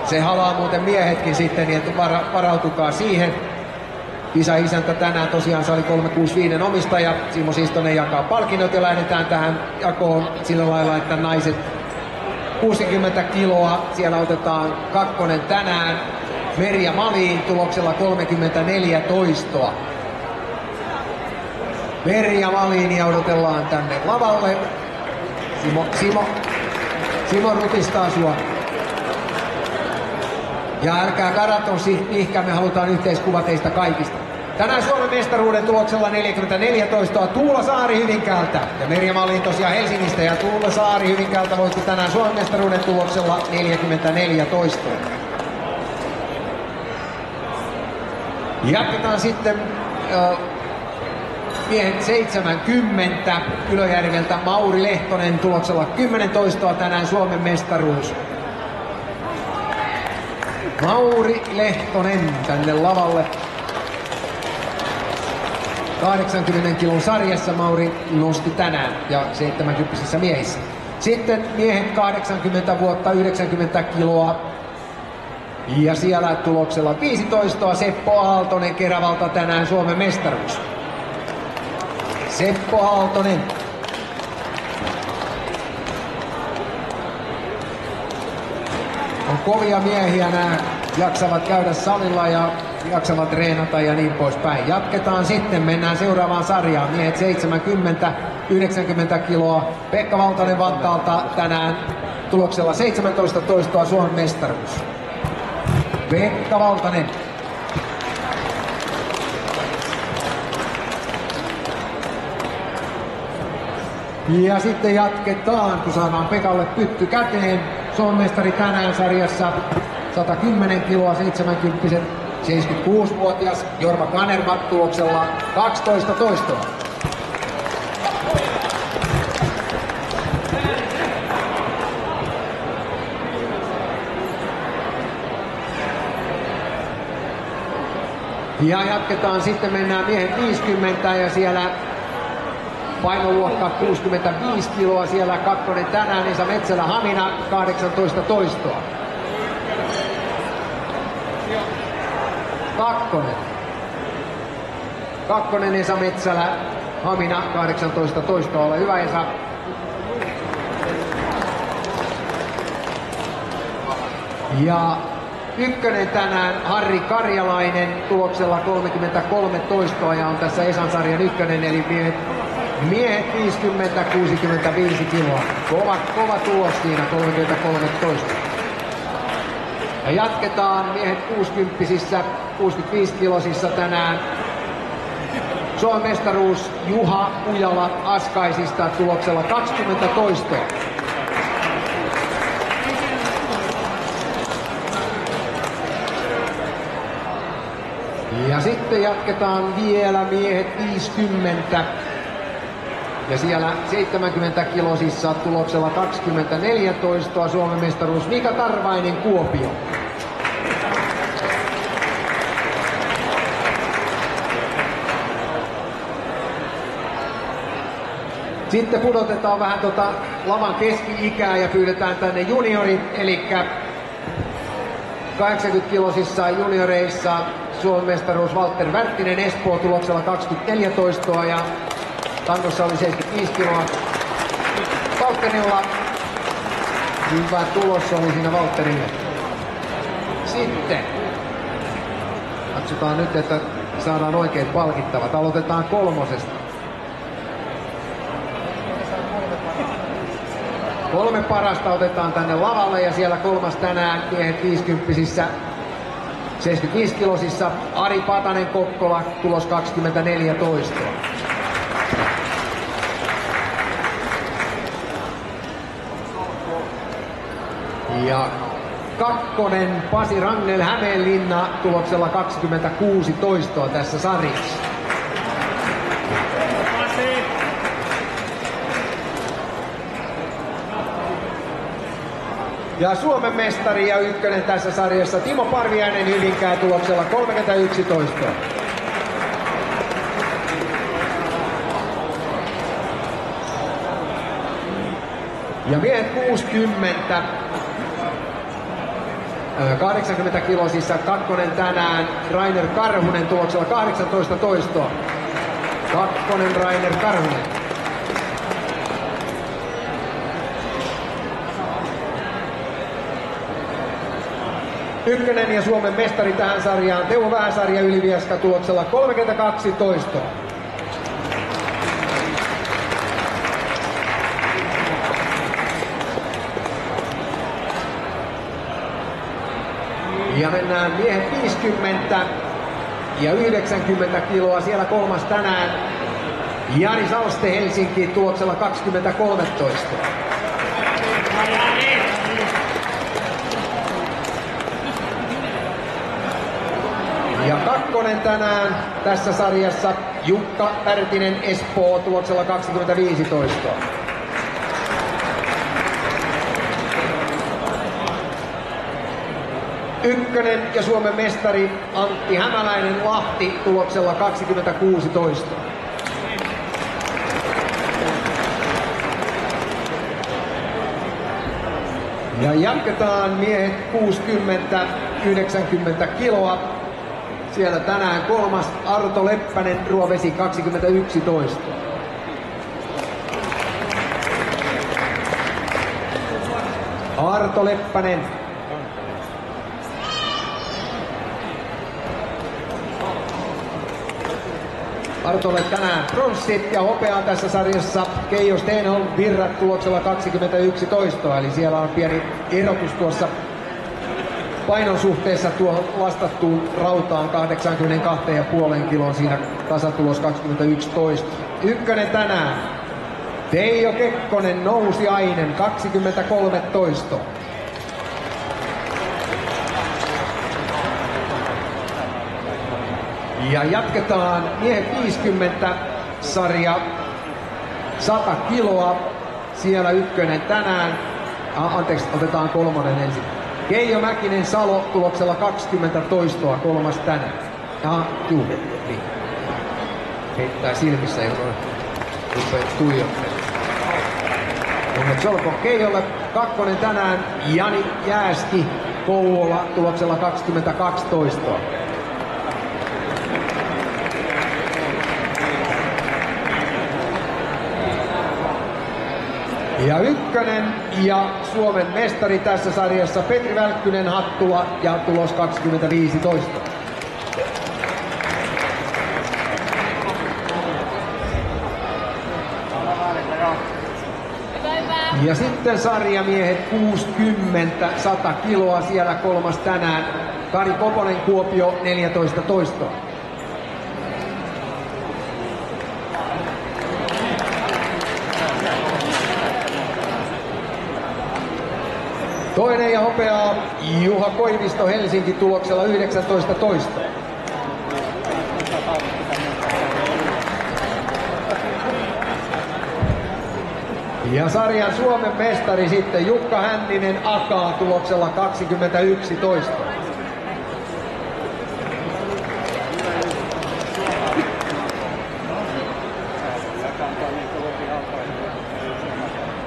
se halaa muuten miehetkin sitten, niin että varautukaa siihen. Kisa-isäntä tänään tosiaan Sali 365 omistaja, Simo Sistonen jakaa palkinnot ja lähdetään tähän jakoon sillä lailla, että naiset 60 kiloa, siellä otetaan 2 tänään, Merja Malin tuloksella 34 toistoa. Merja Malinia odotellaan tänne lavalle. Simo rutistaa sua. Ja älkää karaton ihkä, me halutaan yhteiskuva teistä kaikista. Tänään Suomen mestaruuden tuloksella 44 toistoa Tuula Saari Hyvinkäältä. Ja Merja Malin tosiaan Helsingistä ja Tuula Saari Hyvinkäältä voitti tänään Suomen mestaruuden tuloksella 44 toistoa. Jatketaan sitten miehet 70 Ylöjärveltä Mauri Lehtonen tuloksella 10 toistoa tänään Suomen mestaruus. Mauri Lehtonen tänne lavalle. 80 kilon sarjassa Mauri nosti tänään ja 70 miehissä. Sitten miehet 80 vuotta 90 kiloa. Ja siellä tuloksella 15 Seppo Aaltonen Keravalta tänään Suomen mestaruus. Seppo Aaltonen. On kovia miehiä, nämä jaksavat käydä salilla ja jaksavat treenata ja niin poispäin. Jatketaan sitten, mennään seuraavaan sarjaan. Miehet 70, 90 kiloa. Pekka Valtonen Vantaalta tänään tuloksella 17 toistoa Suomen mestaruus. Pekka Valtonen. Ja sitten jatketaan, kun saadaan Pekalle pytty käteen. Suomen mestari tänään sarjassa 110 kiloa, 70, 76-vuotias Jorma Kanerva tuloksella 12 toistoa. Ja jatketaan sitten, mennään miehen 50 ja siellä painoluokka 65 kiloa, siellä 2 tänään, Esa Metsälä Hamina 18 toistoa. 2 Esa Metsälä Hamina 18 toistoa, ole hyvä Esa. Ja 1 tänään Harri Karjalainen tuloksella 33 toistoa ja on tässä Esan sarjan 1, eli miehet 50-65 kiloa. Kova tulos siinä, 33 toistoa. Ja jatketaan miehet 60-sissä, 65-kilosissa tänään. Suomen mestaruus Juha Ujala Askaisista tuloksella 20 toistoa. Ja sitten jatketaan vielä miehet 50. Ja siellä 70 kilosissa tuloksella 24 toistoa Suomen mestaruus Mika Tarvainen Kuopio. Sitten pudotetaan vähän lavan keski-ikää ja pyydetään tänne juniorit, eli 80 kilosissa junioreissa Suomen mestaruus Valtteri Värttinen Espoo tuloksella 24 toistoa ja tangossa oli 75 kiloa. Valtterilla hyvä tulos oli siinä Valtterille. Sitten katsotaan nyt, että saadaan oikeat palkittavat. Aloitetaan 3. 3 parasta otetaan tänne lavalle ja siellä 3 tänään miehet 50-sissä 75 kilosissa Ari Patanen Kokkola, tulos 24 toistoa. Ja 2 Pasi Rangel Hämeenlinna tuloksella 26 toistoa tässä sarjassa. Ja Suomen mestari ja 1 tässä sarjassa Timo Parviainen Hyvinkää tuloksella 31 toistoa. Ja miehet 60. 80 kilosissa kakkonen tänään Rainer Karhunen tuloksella 18 toistoa. Kakkonen Rainer Karhunen. Ykkönen ja Suomen mestari tähän sarjaan Teuvo Vähäsarja Ylivieska tuloksella 32 toistoa. Ja mennään miehet 50 ja 90 kiloa, siellä kolmas tänään Jari Salste Helsinki tuloksella 23 toistoa. Ja kakkonen tänään tässä sarjassa Jukka Pärtinen Espoo tuloksella 25 toistoa. Ykkönen ja Suomen mestari Antti Hämäläinen Lahti tuloksella 26 toistoa. Ja jatketaan miehet 60-90 kiloa. Siellä tänään kolmas Arto Leppänen Ruovesi 21 toistoa. Arto Leppänen. Artolle tänään pronssi ja hopeaa tässä sarjassa Keijo Stenholm Virrat tuloksella 21 toistoa. Eli siellä on pieni erotus tuossa painon suhteessa tuohon lastattuun rautaan 82,5 kiloon. Siinä tasatulos 21 toistoa. Ykkönen tänään Teijo Kekkonen Nousiainen 23 toistoa. Ja jatketaan miehet 50 sarja 100 kiloa. Siellä ykkönen tänään. Otetaan kolmonen ensin. Keijo Mäkinen Salo tuloksella 20 toistoa, kolmas tänään. Niin. Heittää silmissä, joka rupeaa tuijottelemaan. Onneksi olkoon Keijolle. Kakkonen tänään Jani Jääski Kouvola tuloksella 22 toistoa. Ja ykkönen ja Suomen mestari tässä sarjassa Petri Välkkynen Hattula ja tulos 25 toistoa. Ja sitten sarjamiehet 60, 100 kiloa, siellä kolmas tänään Kari Koponen Kuopio 14 toistoa. Toinen ja hopeaa Juha Koivisto Helsinki tuloksella 19 toistoa. Ja sarjan Suomen mestari sitten Jukka Hänninen Akaa tuloksella 21 toistoa.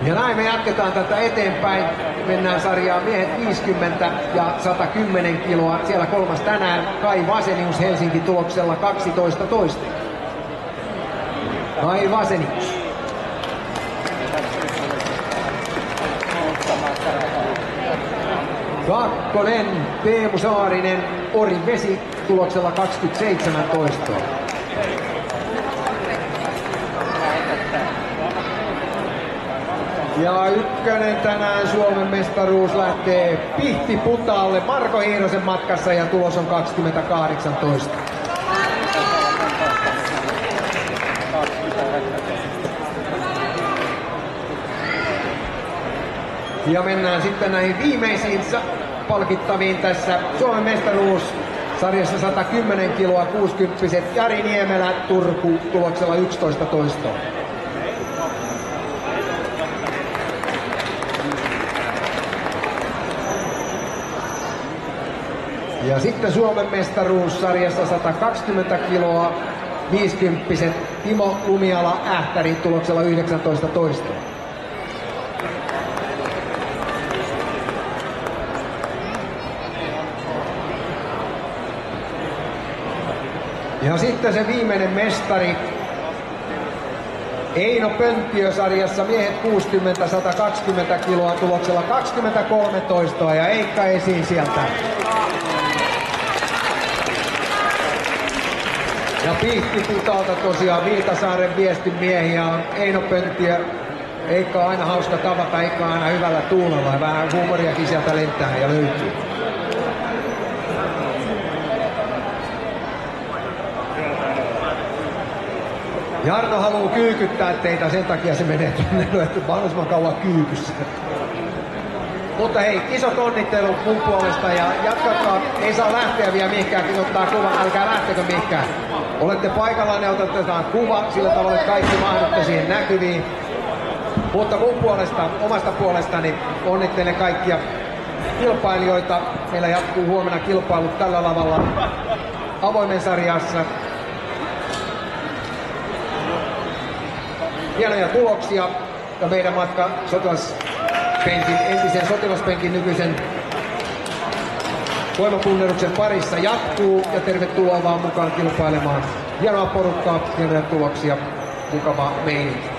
Ja näin me jatketaan tätä eteenpäin. Mennään sarjaan miehet 50 ja 110 kiloa. Siellä kolmas tänään Kai Vasenius Helsinki tuloksella 12 toista. Kai Vasenius. Kakkonen Teemu Saarinen Orivesi tuloksella 27 toistoa. Ja ykkönen tänään Suomen mestaruus lähtee Pihtiputaalle Marko Hiirosen matkassa ja tulos on 28 toista. Ja mennään sitten näihin viimeisiin palkittaviin tässä Suomen mestaruus sarjassa 110 kiloa 60 Jari Niemelä Turku tuloksella 11 toistoa. Ja sitten Suomen mestaruus sarjassa 120 kiloa 50 Timo Lumiala Ähtäri tuloksella 19 toistoa. Ja sitten se viimeinen mestari. Eino Pönttiö-sarjassa miehet 60-120 kiloa tuloksella 2013 ja Eikka esiin sieltä. Ja Pihtiputalta tosiaan Viitasaaren viestin miehiä on Eino Pönttiö. Eikka on aina hauska tavata, Eikka on aina hyvällä tuulella ja vähän huumoriakin sieltä lentää ja löytyy. Jarno haluaa kyykyttää teitä, sen takia se menee tuonne mahdollisimman kauan kyykyssä. Mutta hei, isot onnittelut mun puolesta ja jatkakaa. Ei saa lähteä vielä mihinkään, kun ottaa kuvan. Älkää lähtekö mihinkään. Olette paikallaan ja otetaan kuva sillä tavalla, että kaikki mahdutte siihen näkyviin. Mutta mun puolesta, omasta puolestani onnittelen kaikkia kilpailijoita. Meillä jatkuu huomenna kilpailut tällä lavalla avoimen sarjassa. Hienoja tuloksia ja meidän matka entisen sotilaspenkin nykyisen voimapunneruksen parissa jatkuu ja tervetuloa vaan mukaan kilpailemaan. Hienoa porukkaa, hienoja tuloksia, mukava meininki.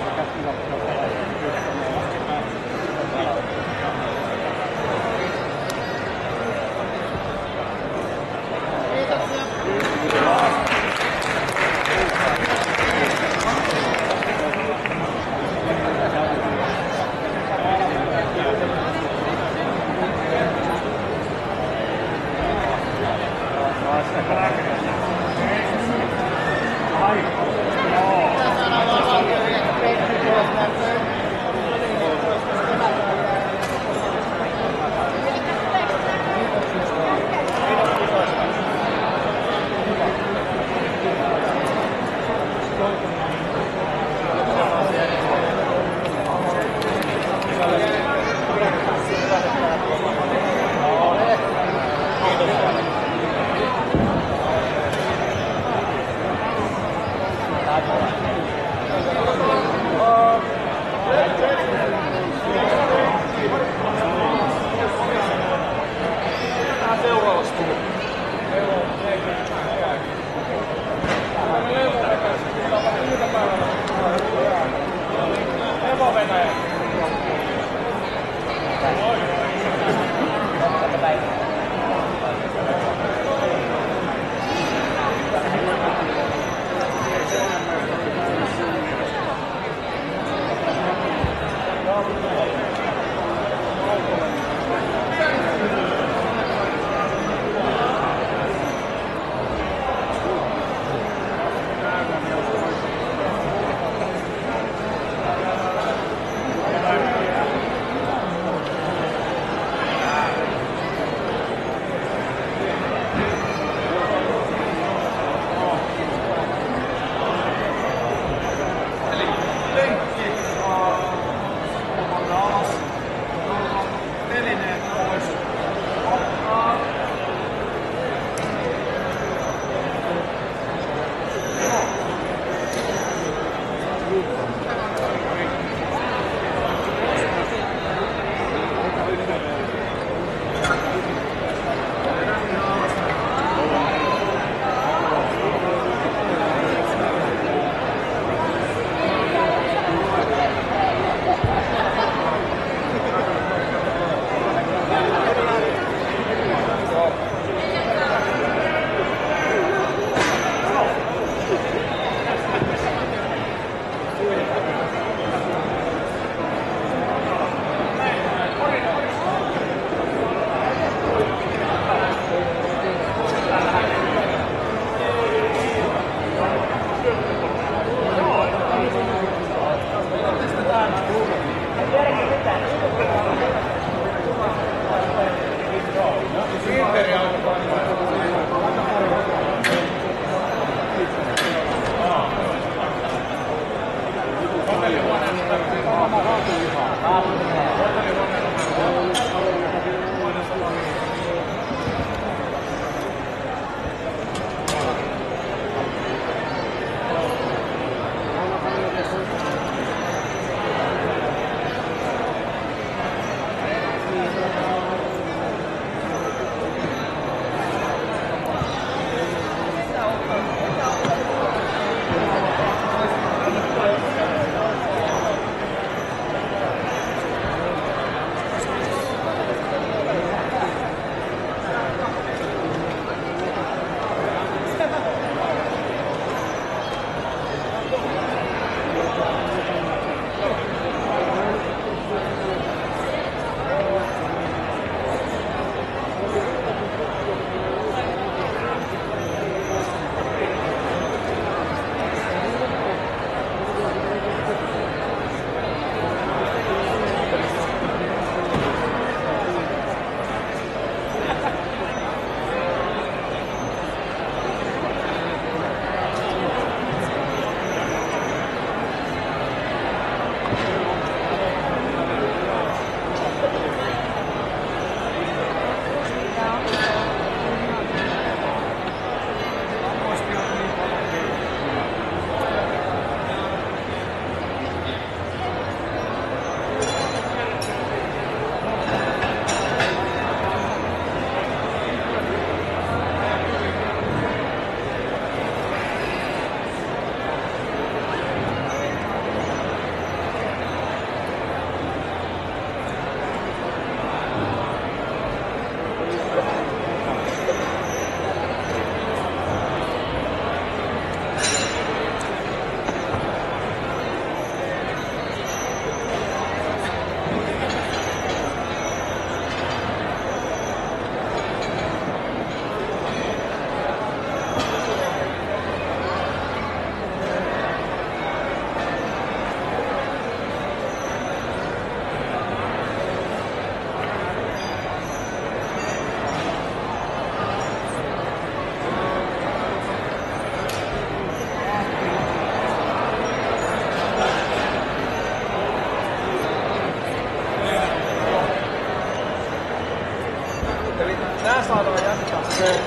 Tää saadaan jättää se.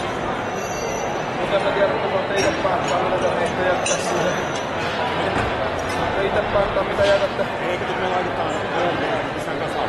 Mutta mä tiedän, että voitte ite päättää, mitä te voitte jättää siihen. Voitte ite päättää, mitä jätätte. Eikö nyt me laitetaan sen kasaan?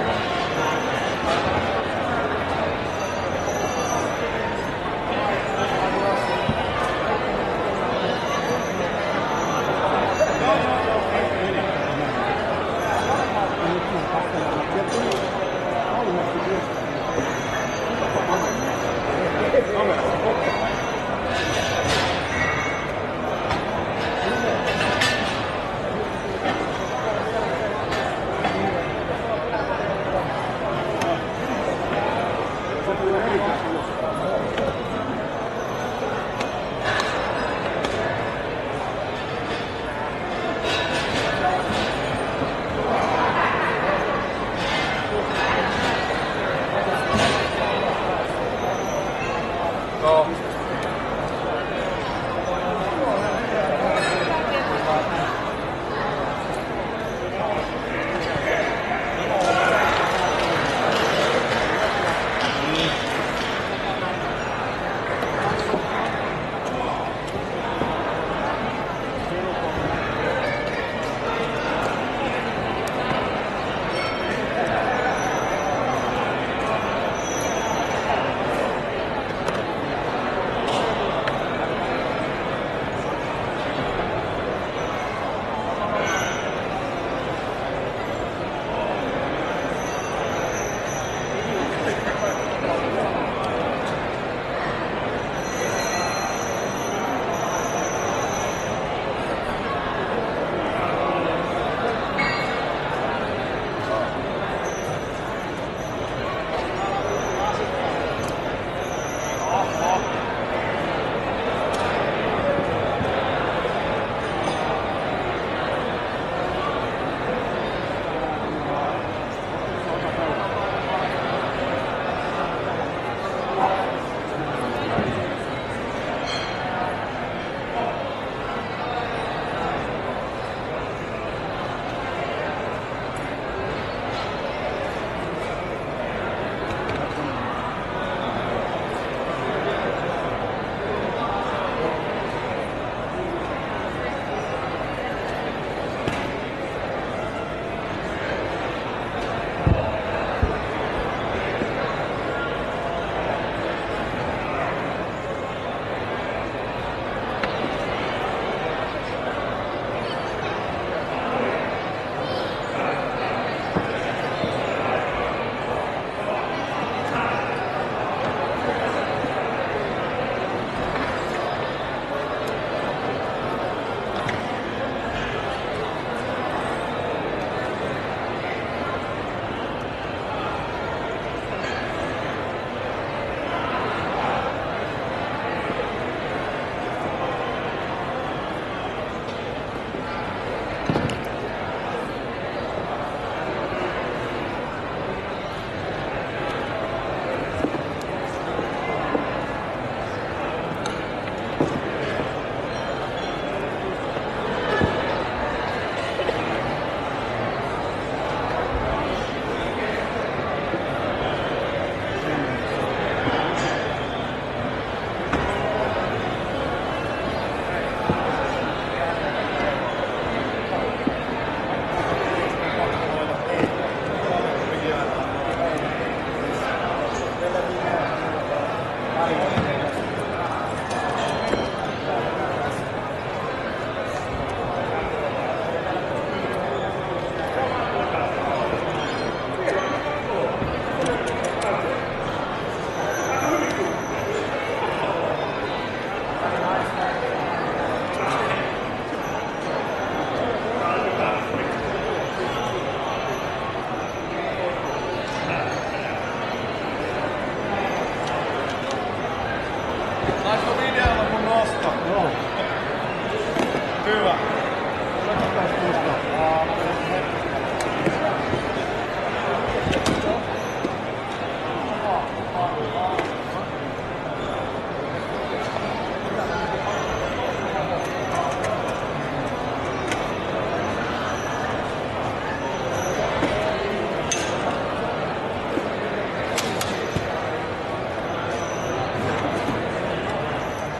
Hyvä.